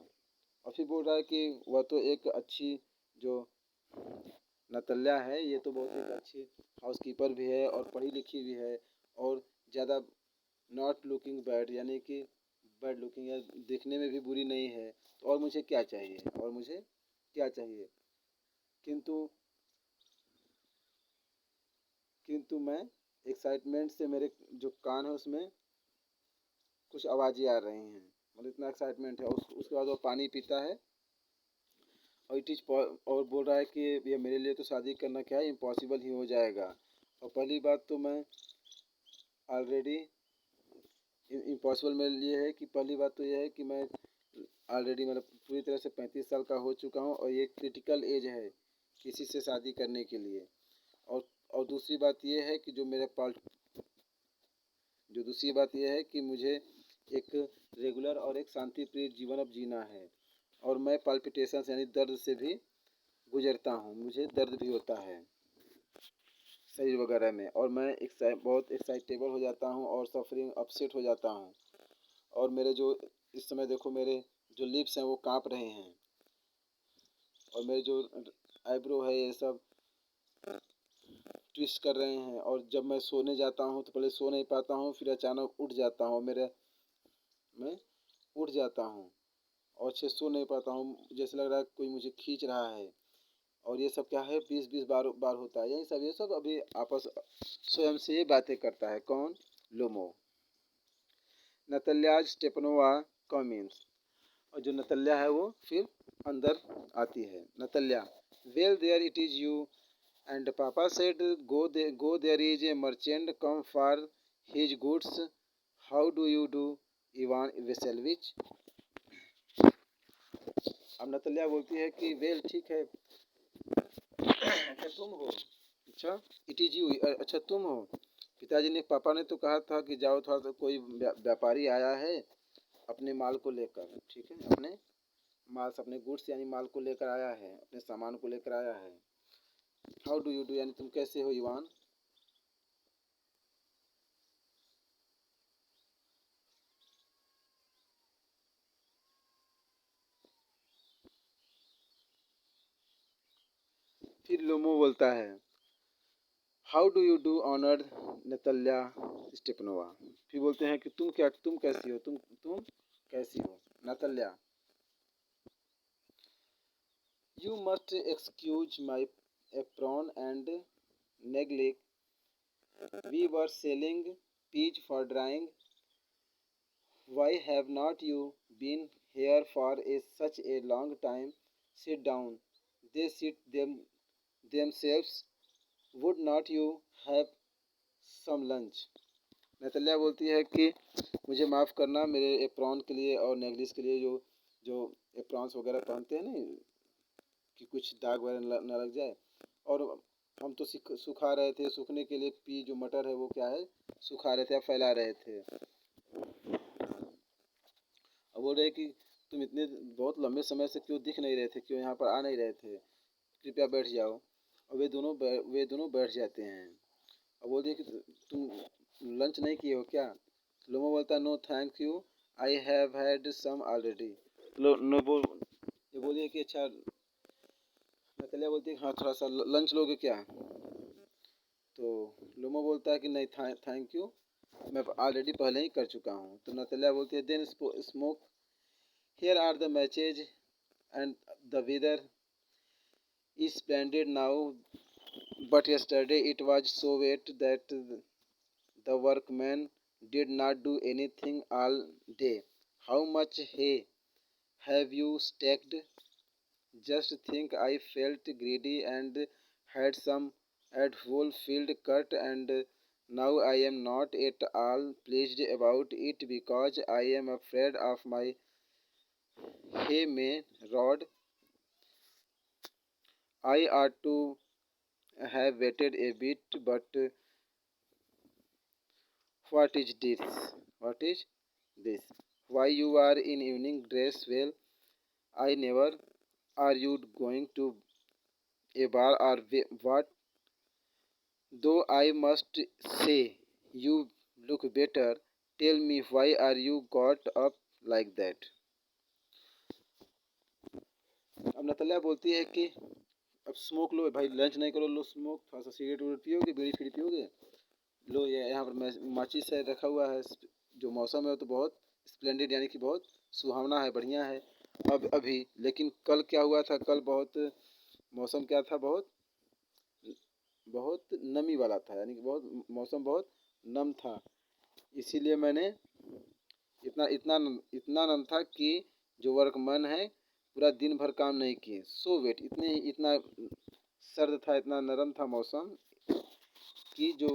और फिर बोल रहा है कि वह तो एक अच्छी जो नतल्या है, ये तो बहुत एक अच्छी हाउसकीपर भी है और पढ़ी लिखी भी है और ज़्यादा नॉट लुकिंग बैड, यानी कि बैड लुकिंग या दिखने में भी बुरी नहीं है, तो और मुझे क्या चाहिए, और मुझे क्या चाहिए। किंतु किंतु मैं एक्साइटमेंट से मेरे जो कान है उसमें कुछ आवाज़ें आ रही हैं, मतलब इतना एक्साइटमेंट है। उसके बाद वो पानी पीता है और इट इज और बोल रहा है कि ये मेरे लिए तो शादी करना क्या है, इम्पॉसिबल ही हो जाएगा। और पहली बात तो मैं ऑलरेडी इम्पॉसिबल मेरे लिए है कि पहली बात तो यह है कि मैं ऑलरेडी मतलब पूरी तरह से 35 साल का हो चुका हूँ और ये क्रिटिकल एज है किसी से शादी करने के लिए। और दूसरी बात यह है कि जो दूसरी बात यह है कि मुझे एक रेगुलर और एक शांति प्रिय जीवन अब जीना है और मैं पाल्पिटेशन यानी दर्द से भी गुजरता हूँ, मुझे दर्द भी होता है शरीर वगैरह में, और मैं बहुत एक्साइटेबल हो जाता हूँ और सफरिंग अपसेट हो जाता हूँ। और मेरे जो इस समय देखो मेरे जो लिप्स हैं वो कांप रहे हैं और मेरे जो आईब्रो है ये सब ट्विस्ट कर रहे हैं, और जब मैं सोने जाता हूँ तो पहले सो नहीं पाता हूँ, फिर अचानक उठ जाता हूँ, मैं उठ जाता हूँ और अच्छे सो नहीं पाता हूँ, जैसे लग रहा है कोई मुझे खींच रहा है। और ये सब क्या है, 20-20 बार होता है, ये सब अभी आपस स्वयं से ये बातें करता है। कौन? लोमो। Natalya Stepanovna comes in. और जो नतल्या है वो फिर अंदर आती है। Natalya, well there it is you and papa said go there is a merchant come for his goods. How do you do Ivan Vasilevich. अब नतल्या बोलती है कि वेल ठीक है, अच्छा तुम हो, अच्छा इट इज यू, अच्छा तुम हो। पिताजी ने पापा ने तो कहा था कि जाओ थोड़ा सा कोई व्यापारी आया है अपने माल को लेकर, ठीक है, अपने गुड्स यानी माल को लेकर आया है, अपने सामान को लेकर आया है। हाउ डू यू डू यानी तुम कैसे हो इवान। फिर लोमो बोलता है how do you do honoured Natalya Stepanovna. फिर बोलते हैं कि तुम कैसी हो, तुम कैसी हो Natalya. You must excuse my apron and neglect, we were selling peas for drying, why have not you been here for such a long time? Sit down. They sit themselves. Would not you have some lunch? नतल्या बोलती है कि मुझे माफ़ करना मेरे apron के लिए और नेगलिस के लिए, जो जो एप्रॉन्स वगैरह पहनते हैं ना, कि कुछ दाग वगैरह न लग जाए। और हम तो सुखा रहे थे, सूखने के लिए पी जो मटर है वो क्या है, सुखा रहे थे या फैला रहे थे। अब बोल रहे कि तुम इतने बहुत लंबे समय से क्यों दिख नहीं रहे थे, क्यों यहाँ पर आ नहीं रहे थे, कृपया बैठ जाओ। और वे दोनों बैठ जाते हैं। अब बोल रहे कि तुम लंच नहीं किए हो क्या। लोमो बोलता है no thank you, I have had some already. लो नो बोल ये बोलिए कि अच्छा। नतल्या बोलती है हाँ थोड़ा सा लंच लोगे क्या। तो लोमो बोलता है कि नहीं थैंक यू, मैं ऑलरेडी पहले ही कर चुका हूँ। तो नतल्या बोलती है then smoke, here are the matches and the weather is splendid now, but yesterday it was so wet that the workmen did not do anything all day. How much hay have you stacked? Just think, I felt greedy and had some at whole field cut, and now I am not at all pleased about it because I am afraid of my hay may rot. I ought to have waited a bit, but what is this? What is this? Why you are in evening dress? Well, I never. Are you going to a bar or what? Though I must say, you look better. Tell me, why are you got up like that? अब Natalya बोलती है कि अब smoke लो भाई, lunch नहीं करो, low smoke, थोड़ा सा सिगरेट वगैरह पियोगे, बीड़ी फीड़ी पियोगे, लो ये यहाँ पर माचिस है रखा हुआ है। जो मौसम है वो तो बहुत स्प्लेंडेड यानी कि बहुत सुहावना है, बढ़िया है अब अभी। लेकिन कल क्या हुआ था, कल बहुत मौसम क्या था, बहुत बहुत नमी वाला था, यानी कि बहुत मौसम बहुत नम था। इसीलिए मैंने इतना इतना इतना नम था कि जो वर्कमैन है पूरा दिन भर काम नहीं किए। सो वेट, इतना सर्द था, इतना नरम था मौसम कि जो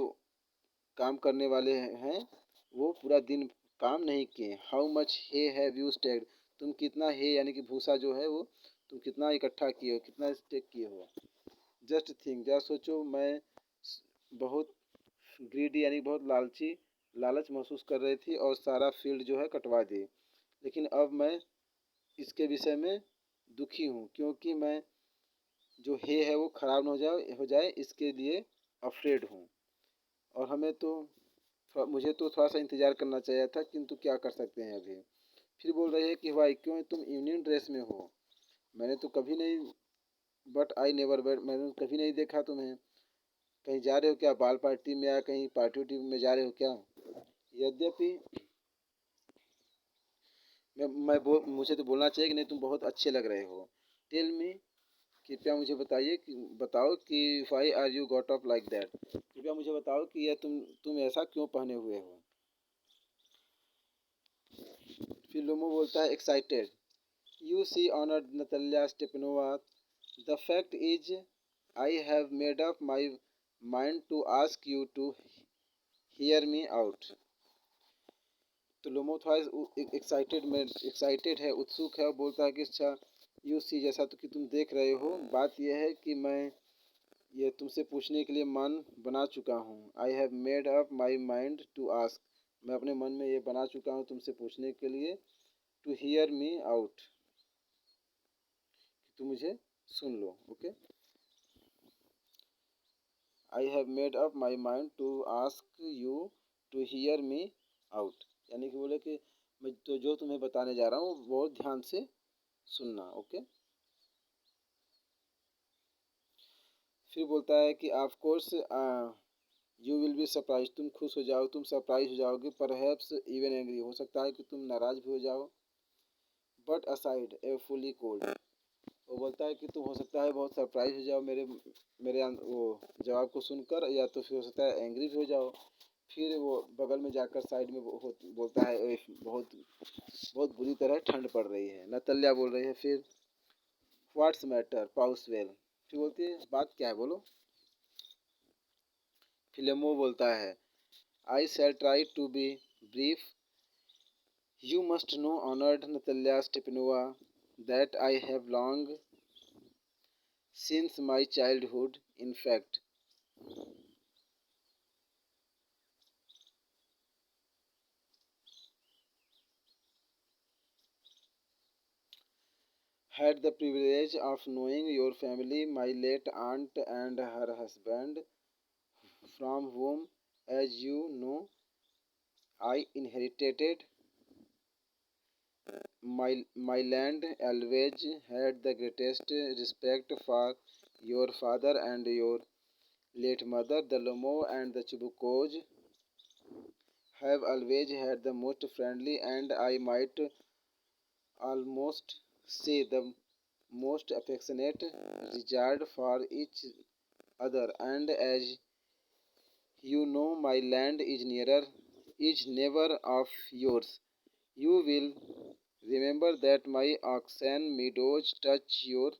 काम करने वाले हैं वो पूरा दिन काम नहीं किए। How much hay have you stacked, तुम कितना हे यानी कि भूसा जो है वो तुम कितना इकट्ठा किए हो, कितना स्टेक किए हो। जस्ट थिंक, जरा सोचो, मैं बहुत ग्रीडी यानी बहुत लालच महसूस कर रही थी और सारा फील्ड जो है कटवा दी। लेकिन अब मैं इसके विषय में दुखी हूँ क्योंकि मैं जो है वो ख़राब न हो जाए इसके लिए अफ्रेड हूँ। और मुझे तो थोड़ा सा इंतज़ार करना चाहिए था, किंतु क्या कर सकते हैं अभी। फिर बोल रही है कि भाई क्यों तुम इवनिंग ड्रेस में हो, मैंने तो कभी नहीं, बट आई नेवर वेट, मैंने कभी नहीं देखा तुम्हें। कहीं जा रहे हो क्या, बाल पार्टी में या कहीं पार्टी वार्टी में जा रहे हो क्या। यद्यपि मुझे तो बोलना चाहिए कि नहीं तुम बहुत अच्छे लग रहे हो। टेल मी, कृपया मुझे बताओ कि why are you got up like that, कृपया मुझे बताओ कि यह तुम ऐसा क्यों पहने हुए हो। फिर लोमो बोलता है excited, you see honoured Natalya Stepanovna, the fact is I have made up my mind to ask you to hear me out. तो लोमो थोड़ा एक्साइटेड है, उत्सुक है, और बोलता है कि अच्छा यू सी, जैसा तो कि तुम देख रहे हो, बात यह है कि मैं ये तुमसे पूछने के लिए मन बना चुका हूँ। I have made up my mind to ask, मैं अपने मन में ये बना चुका हूँ तुमसे पूछने के लिए, टू हियर मी आउट, कि तुम मुझे सुन लो। Okay, I have made up my mind to ask you to hear me out, यानी कि बोले कि मैं तो जो तुम्हें बताने जा रहा हूँ बहुत ध्यान से सुनना। ओके, फिर बोलता है कि of course you will be surprise, तुम खुश हो जाओ, तुम सरप्राइज हो जाओगे। परहैप्स इवन एंग्री, हो सकता है कि तुम नाराज भी हो जाओ। But aside A fully cold, वो बोलता है कि तुम हो सकता है बहुत सरप्राइज हो जाओ वो जवाब को सुनकर, या तो फिर हो सकता है एंग्री भी हो जाओ। फिर वो बगल में जाकर साइड में बोलता है बहुत बहुत बुरी तरह ठंड पड़ रही है। नतल्या बोल रही है फिर व्हाट्स मैटर पाउसवेल, फिर बोलती है बात क्या है बोलो। फिलेमो बोलता है I shall try to be brief, you must know honoured Natalya Stepanovna that I have long since my childhood, in fact, had the privilege of knowing your family, my late aunt and her husband, from whom, as you know, I inherited my land. Always had the greatest respect for your father and your late mother. The Lomo and the Chibukos have always had the most friendly, and I might almost say the most affectionate regard for each other. And as you know, my land is never of yours. You will remember that my oxen meadows touch your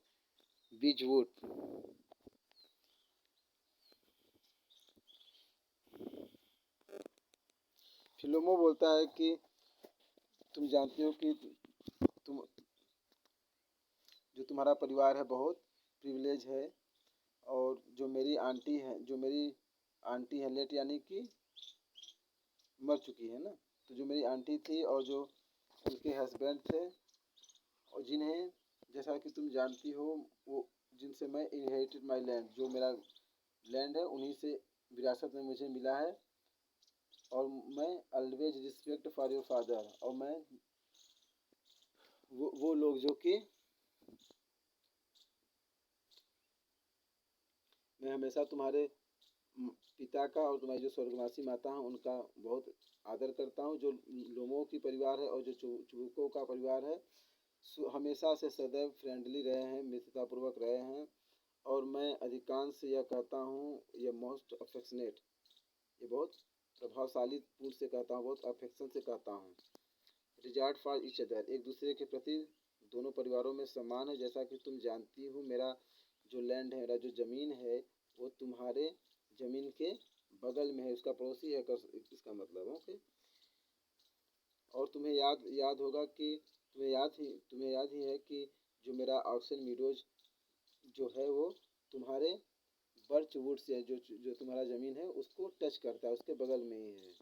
beechwood. फिलोमो बोलता है कि तुम जानती हो कि तुम जो तुम्हारा परिवार है बहुत प्रिविलेज है, और जो मेरी आंटी है लेट यानी कि मर चुकी है ना, तो जो मेरी आंटी थी और जो उनके हस्बैंड थे, और जिन्हें जैसा कि तुम जानती हो वो जिनसे मैं इनहेरिटेड माई लैंड, जो मेरा लैंड है उन्हीं से विरासत में मुझे मिला है। और मैं always respect for your father, और वो लोग जो कि मैं हमेशा तुम्हारे पिता का और तुम्हारी जो स्वर्गवासी माता हैं उनका बहुत आदर करता हूँ। जो लोमो की परिवार है और जो चुबुको का परिवार है हमेशा से सदैव फ्रेंडली रहे हैं, मित्रतापूर्वक रहे हैं। और मैं अधिकांश यह कहता हूँ, ये मोस्ट अफेक्शनेट, ये बहुत प्रभावशाली पूर्ण से कहता हूँ, बहुत अफेक्शन से कहता हूँ। रिजार्ड फॉर ईच अदर, एक दूसरे के प्रति दोनों परिवारों में सम्मान है। जैसा कि तुम जानती हो मेरा जो लैंड है, मेरा जो ज़मीन है, वो तुम्हारे ज़मीन के बगल में है, उसका पड़ोसी है इसका मतलब। ओके। और तुम्हें याद होगा कि तुम्हें याद ही है कि जो मेरा ऑक्सन मीडोज जो है वो तुम्हारे बर्च वुड से जो तुम्हारा ज़मीन है उसको टच करता है, उसके बगल में ही है।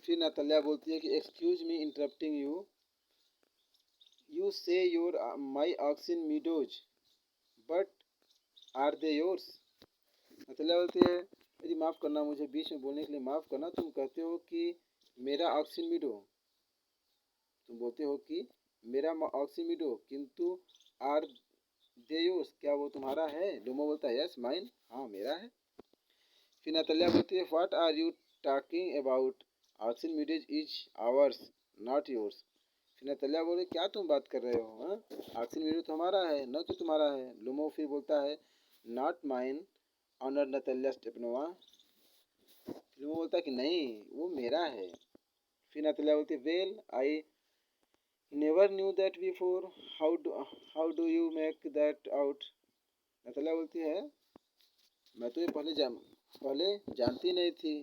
फिर नतल्या बोलती है कि excuse me interrupting you, you say your my oxen meadows but are they yours. Natalya बोलती है मेरी माफ़ करना, मुझे बीच में बोलने के लिए माफ़ करना। तुम कहते हो कि मेरा ऑक्सिन मीडो, तुम बोलते हो कि मेरा ऑक्सिन मीडो, किंतु आर दे योर्स, क्या वो तुम्हारा है? लूमो बोलता है यस माइन, हाँ मेरा है। फिर नतल्या बोलती है what are you talking about, Oxen Meadows is ours not yours. फिर नतल्या बोले क्या तुम बात कर रहे हो, हाँ ऑक्सिन मीडो तो हमारा है, न कि तुम्हारा है। लूमो फिर बोलता है not mine honour Natalya Stepanovna. फिर वो बोलता है कि नहीं वो मेरा है। फिर नतल्या बोलती है well I never knew that before, how do you make that out. नतल्या बोलती है मैं तो ये पहले जानती नहीं थी,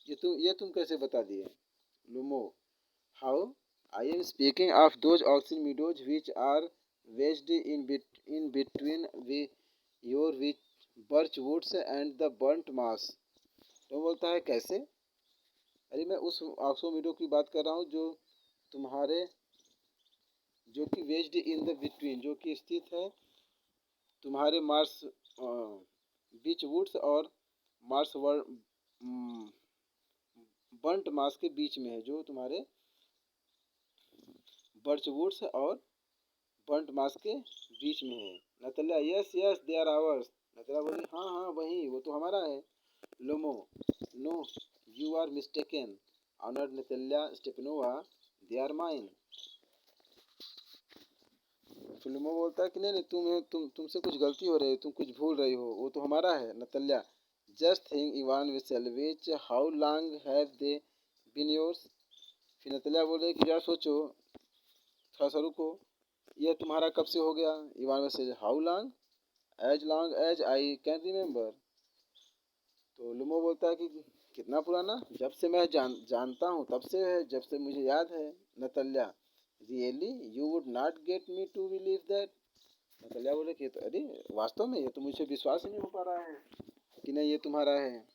ये तुम कैसे बता दिए। Lomov how, I am speaking of those oxen meadows which are wedged in between your which birch woods and the burnt marsh. तो बोलता है कैसे, अरे मैं उस ऑक्सो मीडो की बात कर रहा हूँ तुम्हारे जो कि वेस्ड इन द बिटवीन, जो कि स्थित है तुम्हारे मार्स बीच वुड्स और मार्स बर्nt मास के बीच में है, जो तुम्हारे बर्चवुड्स और बर्ंट मास के बीच में है। Natalya yes yes they are ours. Natalya बोली हाँ हाँ वही, वो तो हमारा है। Lomov no you are mistaken honoured Natalya Stepanovna, they are mine. फिर लोमो बोलता है कि नहीं नहीं, तुमसे कुछ गलती हो रही है, तुम कुछ भूल रही हो, वो तो हमारा है। Natalya just think Ivan Vasilevich, how long have they been yours. फिर नतल्या बोले कि यार सोचो, थोड़ा सा रुको, यह तुम्हारा कब से हो गया। Ivan Vasilyevich how long as I can remember. तो लुमो बोलता है कि कितना पुराना, जब से मैं जानता हूँ तब से है, जब से मुझे याद है। Natalya really you would not get me to believe that. Natalya बोले कि तो अरे वास्तव में ये तो मुझे विश्वास ही नहीं हो पा रहा है कि नहीं ये तुम्हारा है।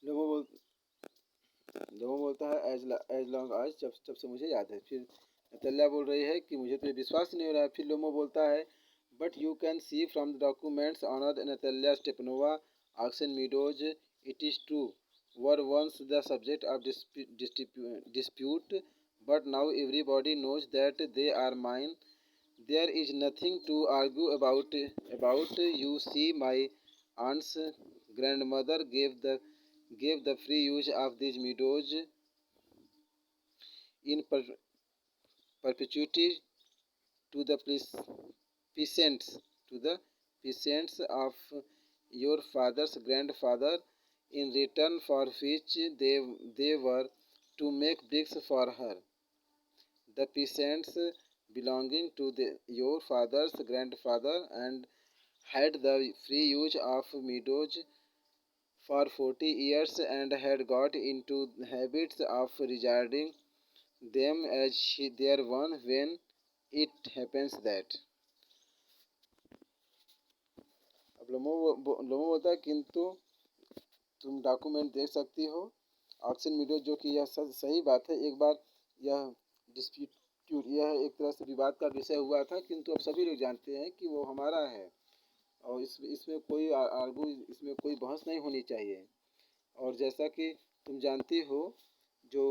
लुमो बोल लुमो बोलता है एज लॉन्ग आज, जब जब से मुझे याद है। फिर नतल्या बोल रही है कि मुझे तो ये विश्वास ही नहीं हो रहा है। फिर लोमो बोलता है but you can see from the documents honour Natalya Stepanovna Oxen Meadows, it is true were once the subject of dispute, but now everybody knows that they are mine. There is nothing to argue about. You see, my aunt's grandmother gave the free use of these meadows in perpetuity to the peasants to the peasants of your father's grandfather, in return for which they were to make bricks for her. The peasants belonging to your father's grandfather and had the free use of meadows for 40 years and had got into habits of regarding them as their own when it happens that. अब लोमो बोलता है किंतु तुम document देख सकती हो auction मीडियो, जो कि यह सही बात है। एक बार यह डिस्प्यूट, यह एक तरह से विवाद का विषय हुआ था, किंतु अब सभी लोग जानते हैं कि वो हमारा है और इसमें कोई आर्गू, इसमें कोई बहस नहीं होनी चाहिए। और जैसा कि तुम जानती हो, जो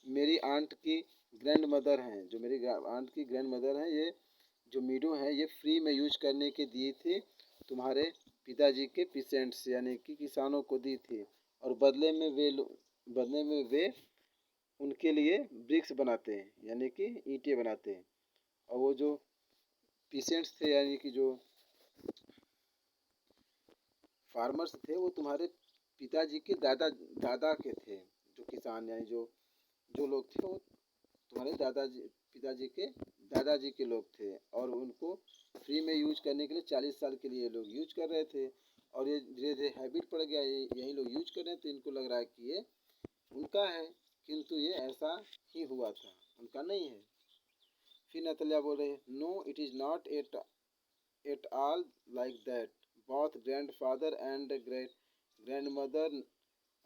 मेरी आंट की ग्रैंड मदर हैं, जो मेरी आंट की ग्रैंड मदर हैं, ये जो मीडो हैं ये फ्री में यूज करने के दी थी तुम्हारे पिताजी के पिसेंट्स यानी कि किसानों को दी थी, और बदले में वे उनके लिए ब्रिक्स बनाते हैं यानी कि ईंटें बनाते हैं। और वो जो पिसेंट्स थे यानी कि जो फार्मर्स थे, वो तुम्हारे पिताजी के दादा दादा के थे। जो किसान यानी जो जो लोग थे, वो तुम्हारे पिताजी के दादाजी के लोग थे, और उनको फ्री में यूज करने के लिए 40 साल के लिए लोग यूज कर रहे थे। और ये धीरे धीरे हैबिट पड़ गया, ये यही लोग यूज कर रहे थे, इनको लग रहा है कि ये उनका है, किंतु ये ऐसा ही हुआ था, उनका नहीं है। फिर नतल्या बोल रहे no it is not at all like that, both grandfather and great grandmother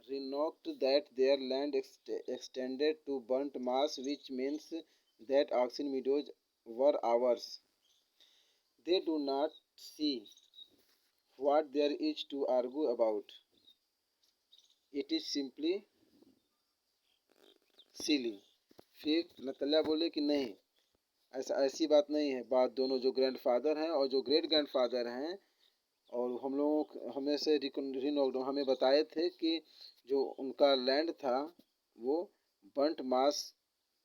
renounced that their land extended to burnt mass, which means that oxen meadows were ours. They do not see what there is to argue about. It is simply silly. फिर Natalya बोले कि नहीं, ऐसी बात नहीं है। बात दोनों जो ग्रैंडफादर हैं और जो ग्रेट ग्रैंडफादर हैं, और हम लोगों हमें से हमें बताए थे कि जो उनका लैंड था वो बंट मास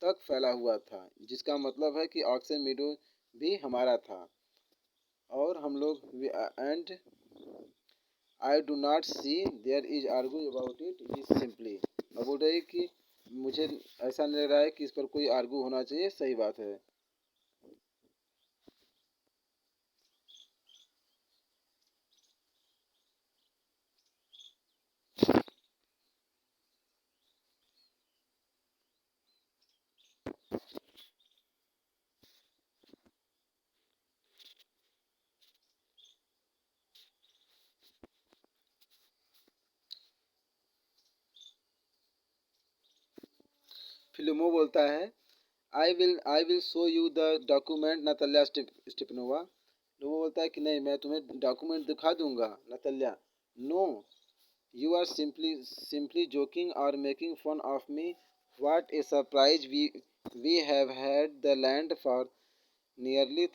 तक फैला हुआ था, जिसका मतलब है कि ऑक्सन मीडो भी हमारा था। और हम लोग and I do not see there is argue about it, it is simply. अब बोल रहे कि मुझे ऐसा नहीं लग रहा है कि इस पर कोई आर्गू होना चाहिए, सही बात है। फिर लोमो बोलता है I will show you the document Natalya Stepanovna. Lomov बोलता है कि नहीं, मैं तुम्हें डॉक्यूमेंट दिखा दूंगा। Natalya, no, you are simply joking or making fun of me. What a surprise, we have had the land for nearly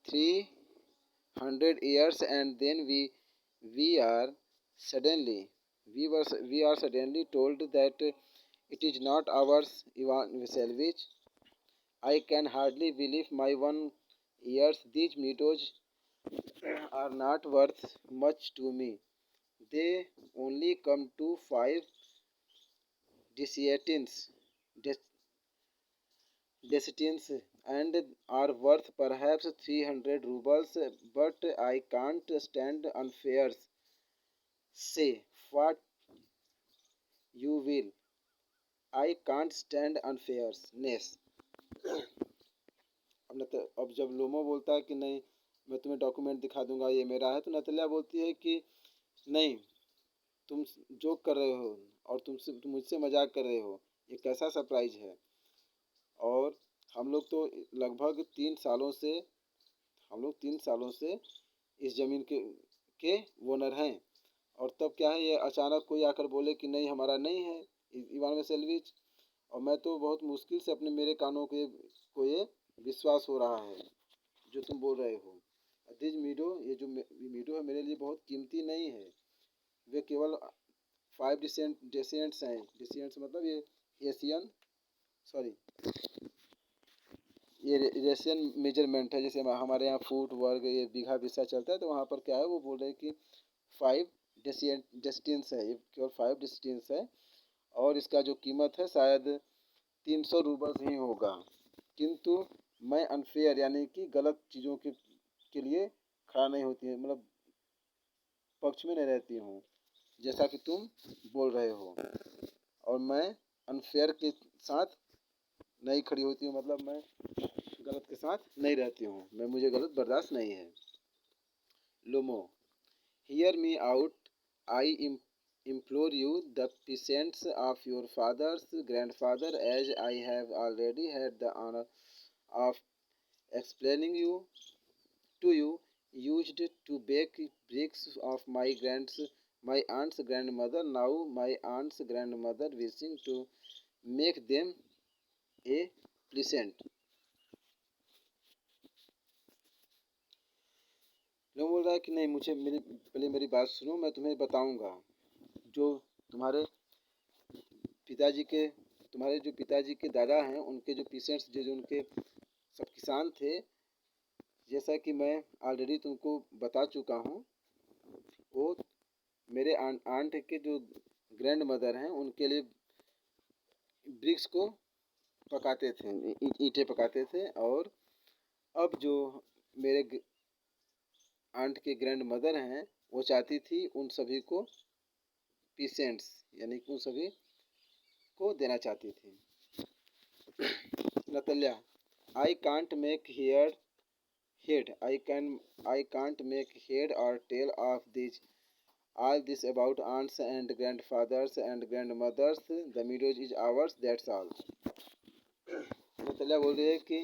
300 years, and then we are suddenly we are suddenly told that it is not ours. Ivan Vasilevich, I can hardly believe my one ears. These meadows are not worth much to me. They only come to 5 descendants and are worth perhaps 300 rubles, but I can't stand unfair. Say what you will. I can't stand unfairness. अब जब लोमो बोलता है कि नहीं, मैं तुम्हें document दिखा दूंगा, ये मेरा है, तो नतल्या बोलती है कि नहीं, तुम जोक कर रहे हो और तुम मुझसे मजाक कर रहे हो। ये कैसा सरप्राइज है। और हम लोग तो लगभग 3 सालों से हम लोग 3 सालों से इस ज़मीन के ओनर हैं, और तब क्या है, ये अचानक कोई आकर बोले कि नहीं, हमारा नहीं है इवान वेसेलविच। और मैं तो बहुत मुश्किल से अपने मेरे कानों को ये विश्वास हो रहा है जो तुम बोल रहे हो। दिज मीडो, ये जो मीडो है मेरे लिए बहुत कीमती नहीं है। वे केवल 5 डिसेंट्स हैं। डिसेंट्स मतलब ये एशियन, सॉरी, ये रेशियन मेजरमेंट है। जैसे हमारे यहाँ फुट वर्ग ये बीघा बिस्सा चलता है, तो वहाँ पर क्या है, वो बोल रहे हैं कि 5 डिस्टेंस है, ये केवल 5 डिस्टेंस है। और इसका जो कीमत है शायद 300 रूबल्स ही होगा। किंतु मैं अनफेयर यानी कि गलत चीज़ों के लिए खड़ा नहीं होती है, मतलब पक्ष में नहीं रहती हूँ जैसा कि तुम बोल रहे हो। और मैं अनफेयर के साथ नहीं खड़ी होती हूँ, मतलब मैं गलत के साथ नहीं रहती हूँ, मुझे गलत बर्दाश्त नहीं है। Lomov, hear me out, I implore you, the peasants of your father's grandfather, as I have already had the honor of explaining to you, used to bake bricks of my aunt's grandmother. Now my aunt's grandmother wishing to make them a pleasant। लोग बोल रहा है कि नहीं, मुझे पहले मेरी बात सुनो, मैं तुम्हें बताऊंगा। जो तुम्हारे जो पिताजी के दादा हैं, उनके जो पीसेंट्स, जो उनके सब किसान थे, जैसा कि मैं ऑलरेडी तुमको बता चुका हूँ, वो मेरे आंट के जो ग्रैंड मदर हैं, उनके लिए ब्रिक्स को पकाते थे, ईंटें पकाते थे। और अब जो मेरे आंट के ग्रैंड मदर हैं, वो चाहती थी उन सभी को पीसेंट्स यानी कि उन सभी को देना चाहती थी। Natalya, I can't make head I can't make head or tail of this all this about aunts and grandfathers and grandmothers. The meadow is ours, that's all। नतल्या बोल रही है कि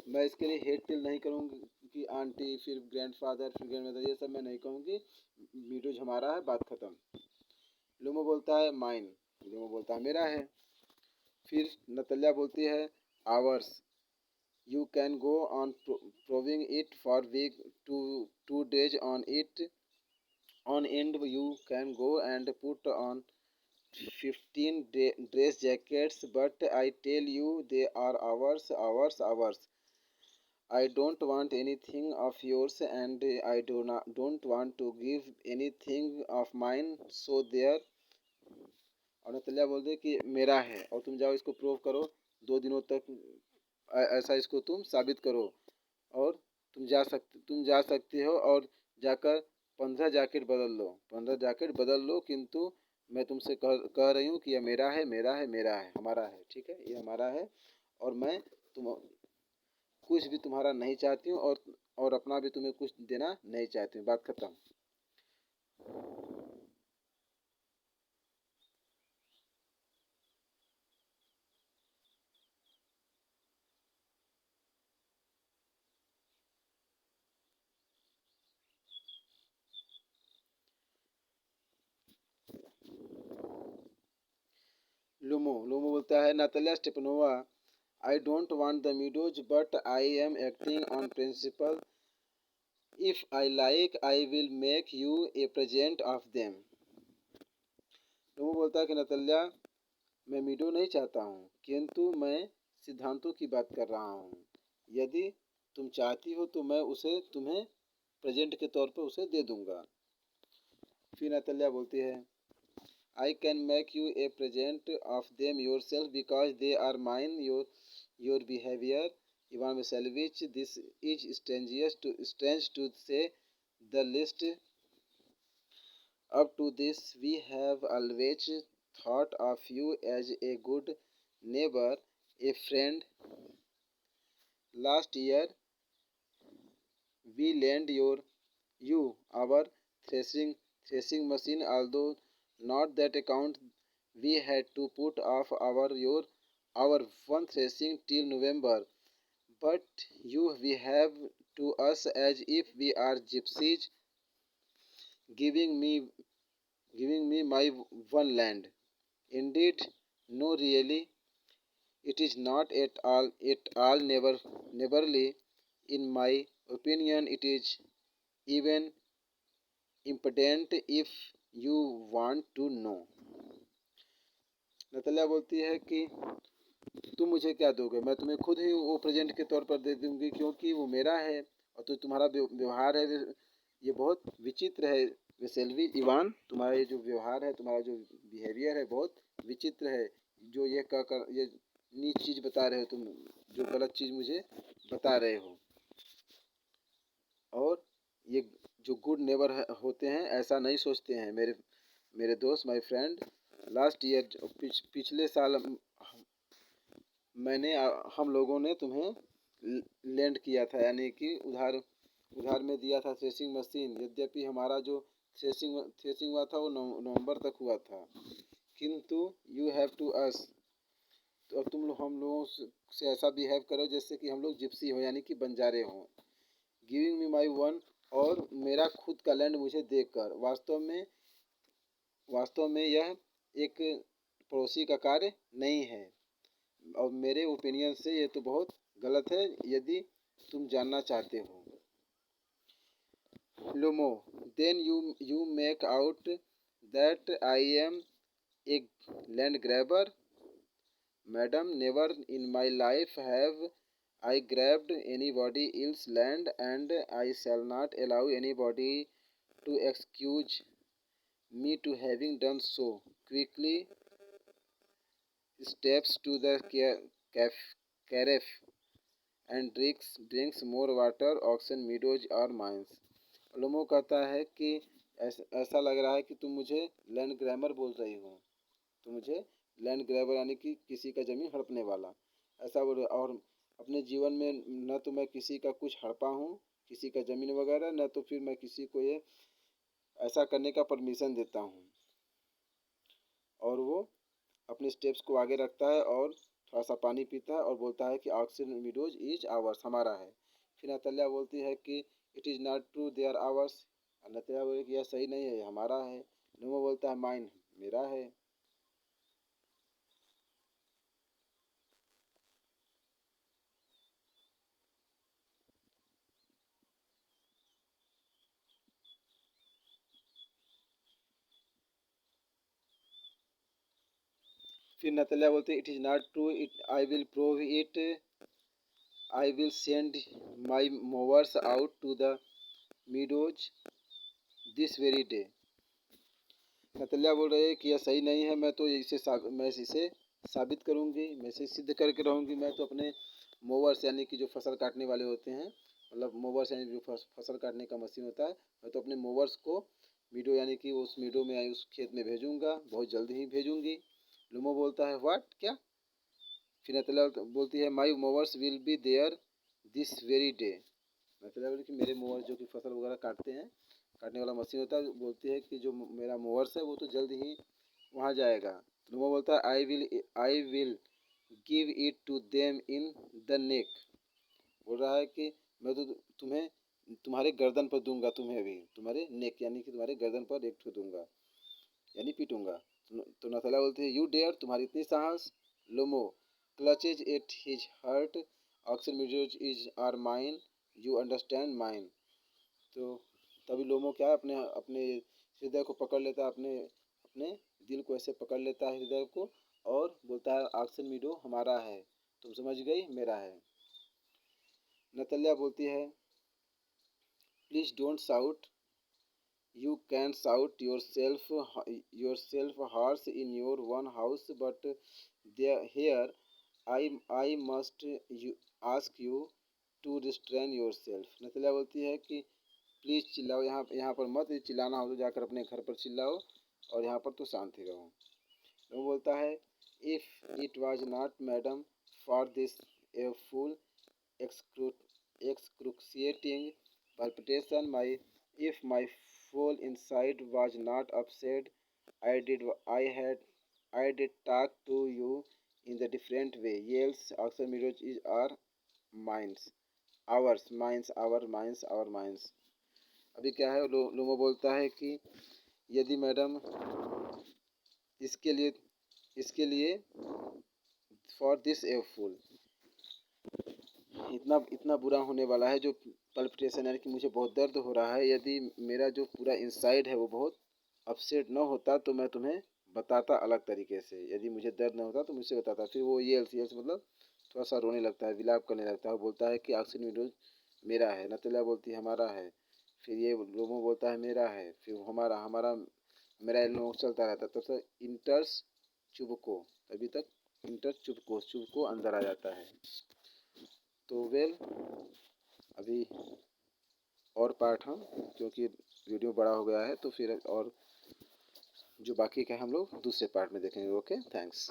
मैं इसके लिए हेड टेल नहीं करूँगी कि आंटी फिर ग्रैंडफादर फिर ग्रैंडमदर, ये सब मैं नहीं कहूँगी। मीडोज हमारा है, बात खत्म। लोमो बोलता है माइन, लोमो बोलता है मेरा है। फिर नतल्या बोलती है hours, you can go on proving it for week, 2 days on it on end. You can go and put on 15 dress jackets, but I tell you they are ours. I don't want anything of yours, and I don't want to give anything of mine, so there। और नतल्या बोल दे कि मेरा है, और तुम जाओ इसको prove करो, 2 दिनों तक ऐसा इसको तुम साबित करो। और तुम जा सकते हो और जाकर 15 जैकेट बदल लो, किंतु मैं तुमसे कह रही हूँ कि यह मेरा है, हमारा है, ठीक है, ये हमारा है। और मैं तुम कुछ भी तुम्हारा नहीं चाहती हूँ, और अपना भी तुम्हें कुछ देना नहीं चाहती हूँ, बात खत्म। लोमो बोलता है Natalia Stepanovna, I don't want the meadows but I am acting on principle, if I like I will make you a present of them. Lomov बोलता है कि नातालिया, मैं मीडो नहीं चाहता हूँ, किंतु मैं सिद्धांतों की बात कर रहा हूँ। यदि तुम चाहती हो तो मैं उसे तुम्हें प्रेजेंट के तौर पर उसे दे दूंगा। फिर नातालिया बोलती है, I can make you a present of them yourself because they are mine, your behaviour Ivan Vasilevich, this is strange to say the least. Up to this, we have always thought of you as a good neighbor, a friend. Last year, we lent you our threshing machine, although not that account we had to put off our one threshing till November. But you behave to us as if we are gypsies, giving me giving me my one land. Indeed, no, really, it is not at all neighborly. In my opinion, it is even impudent if you want to know. नतल्या बोलती है कि तुम मुझे क्या दोगे, मैं तुम्हें खुद ही वो प्रेजेंट के तौर पर दे दूंगी, क्योंकि वो मेरा है और तो तुम्हारा व्यवहार है ये बहुत विचित्र है। वेसेल्वी इवान, तुम्हारा ये जो व्यवहार है, तुम्हारा जो बिहेवियर है बहुत विचित्र है। जो ये कर ये नीच चीज़ बता रहे हो तुम, जो गलत चीज़ मुझे बता रहे हो। और ये जो गुड नेबर होते हैं ऐसा नहीं सोचते हैं। मेरे दोस्त, माय फ्रेंड, लास्ट ईयर पिछले साल हम लोगों ने तुम्हें लेंड किया था, यानी कि उधार में दिया था थ्रेसिंग मशीन। यद्यपि हमारा जो थ्रेसिंग हुआ था वो नवंबर तक हुआ था, किंतु यू हैव टू अस, तो अब तुम हम लोगों से ऐसा बिहेव करो जैसे कि हम लोग जिप्सी हो, यानी कि बंजारे हों। गिविंग मी माई वन, और मेरा खुद का लैंड मुझे देकर, वास्तव में यह एक पड़ोसी का कार्य नहीं है, और मेरे ओपिनियन से ये तो बहुत गलत है, यदि तुम जानना चाहते हो। Lomov, then you make out that I am a land grabber. Madam, never in my life have I grabbed anybody else's land, and I shall not allow anybody to excuse me to having done so. Quickly steps to the carafe and drinks more water. Auction meadows are mine. लोमो कहता है कि ऐसा लग रहा है कि तुम मुझे लैंड ग्रैमर बोल रही हो, तो मुझे लैंड ग्रैबर यानी कि किसी का ज़मीन हड़पने वाला ऐसा बोल। और अपने जीवन में न तो मैं किसी का कुछ हड़पा हूँ, किसी का ज़मीन वगैरह, न तो फिर मैं किसी को ये ऐसा करने का परमिशन देता हूँ। और वो अपने स्टेप्स को आगे रखता है और थोड़ा सा पानी पीता है और बोलता है कि ऑक्सीजन मीडोज इज आवर्स, हमारा है। फिर नतल्या बोलती है कि it is not true, they are ours. Natalya बोले कि यह सही नहीं है, हमारा है। लोमो बोलता है माइन, मेरा है। फिर नतल्या बोलते it is not true, it I will prove it, I will send my mowers out to the meadows this very day. Natalya बोल रहे हैं कि यह सही नहीं है, मैं इसे साबित करूंगी, मैं इसे सिद्ध करके रहूंगी। मैं तो अपने मोवर्स यानी कि जो फसल काटने वाले होते हैं, मतलब मोवर्स यानी जो फसल काटने का मशीन होता है, मैं तो अपने मोवर्स को मीडो यानी कि उस मीडो में उस खेत में भेजूंगा, बहुत जल्दी ही भेजूंगी। लुमो बोलता है व्हाट, क्या? फिर नतल्या बोलती है my mowers will be there this very day. Natalya बोली कि मेरे मोवर्स जो कि फसल वगैरह काटने वाला मशीन होता है, बोलती है कि जो मेरा मोवर्स है वो तो जल्द ही वहाँ जाएगा। लुमो बोलता है I will give it to them in the neck. बोल रहा है कि मैं तो तुम्हें तुम्हारे गर्दन पर दूंगा, तुम्हें भी तुम्हारे नेक यानी कि तुम्हारे गर्दन पर एक ठो दूंगा, यानी पीटूंगा। तो नथालिया बोलती है यू डेयर, तुम्हारी इतनी साहस। Lomov clutches at his heart, oxen meadows is are mine, you understand mine. तो तभी लोमो क्या है, अपने अपने हृदय को पकड़ लेता है, अपने अपने दिल को ऐसे पकड़ लेता है हृदय को, और बोलता है ऑक्सन मीडो हमारा है, तुम समझ गई, मेरा है। नतल्या बोलती है please don't shout, you can shout yourself harsh in your one house, but here I must ask you to restrain yourself। नतल्या बोलती है कि प्लीज चिल्लाओ, यहाँ यहाँ पर मत, चिल्लाना हो तो जाकर अपने घर पर चिल्लाओ, और यहाँ पर तो शांत ही रहो। वो बोलता है if it was not madam for this a full excruciating palpitation, if my soul inside was not upset, I did talk to you in the different way। Yells oxen mirrors is our minds, our minds। अभी क्या है, लोमो बोलता है कि यदि madam इसके लिए for this ए फूल, इतना इतना बुरा होने वाला है, जो पल्पिटेशन यानी कि मुझे बहुत दर्द हो रहा है, यदि मेरा जो पूरा इनसाइड है वो बहुत अपसेट न होता तो मैं तुम्हें बताता अलग तरीके से, यदि मुझे दर्द न होता तो मुझसे बताता। फिर वो ये मतलब थोड़ा सा रोने लगता है, विलाप करने लगता है, वो बोलता है कि ऑक्सीजन विंडोज मेरा है। नतल्या बोलती है हमारा है। फिर ये लोमो बोलता है मेरा है, फिर हमारा हमारा मेरा इन लोगों चलता रहता है। तब तक इंटर्स चुबको, अभी तक इंटर चुबको अंदर आ जाता है। तो वेल अभी और पार्ट हम, क्योंकि वीडियो बड़ा हो गया है, तो फिर और जो बाकी का हम लोग दूसरे पार्ट में देखेंगे। Okay, thanks.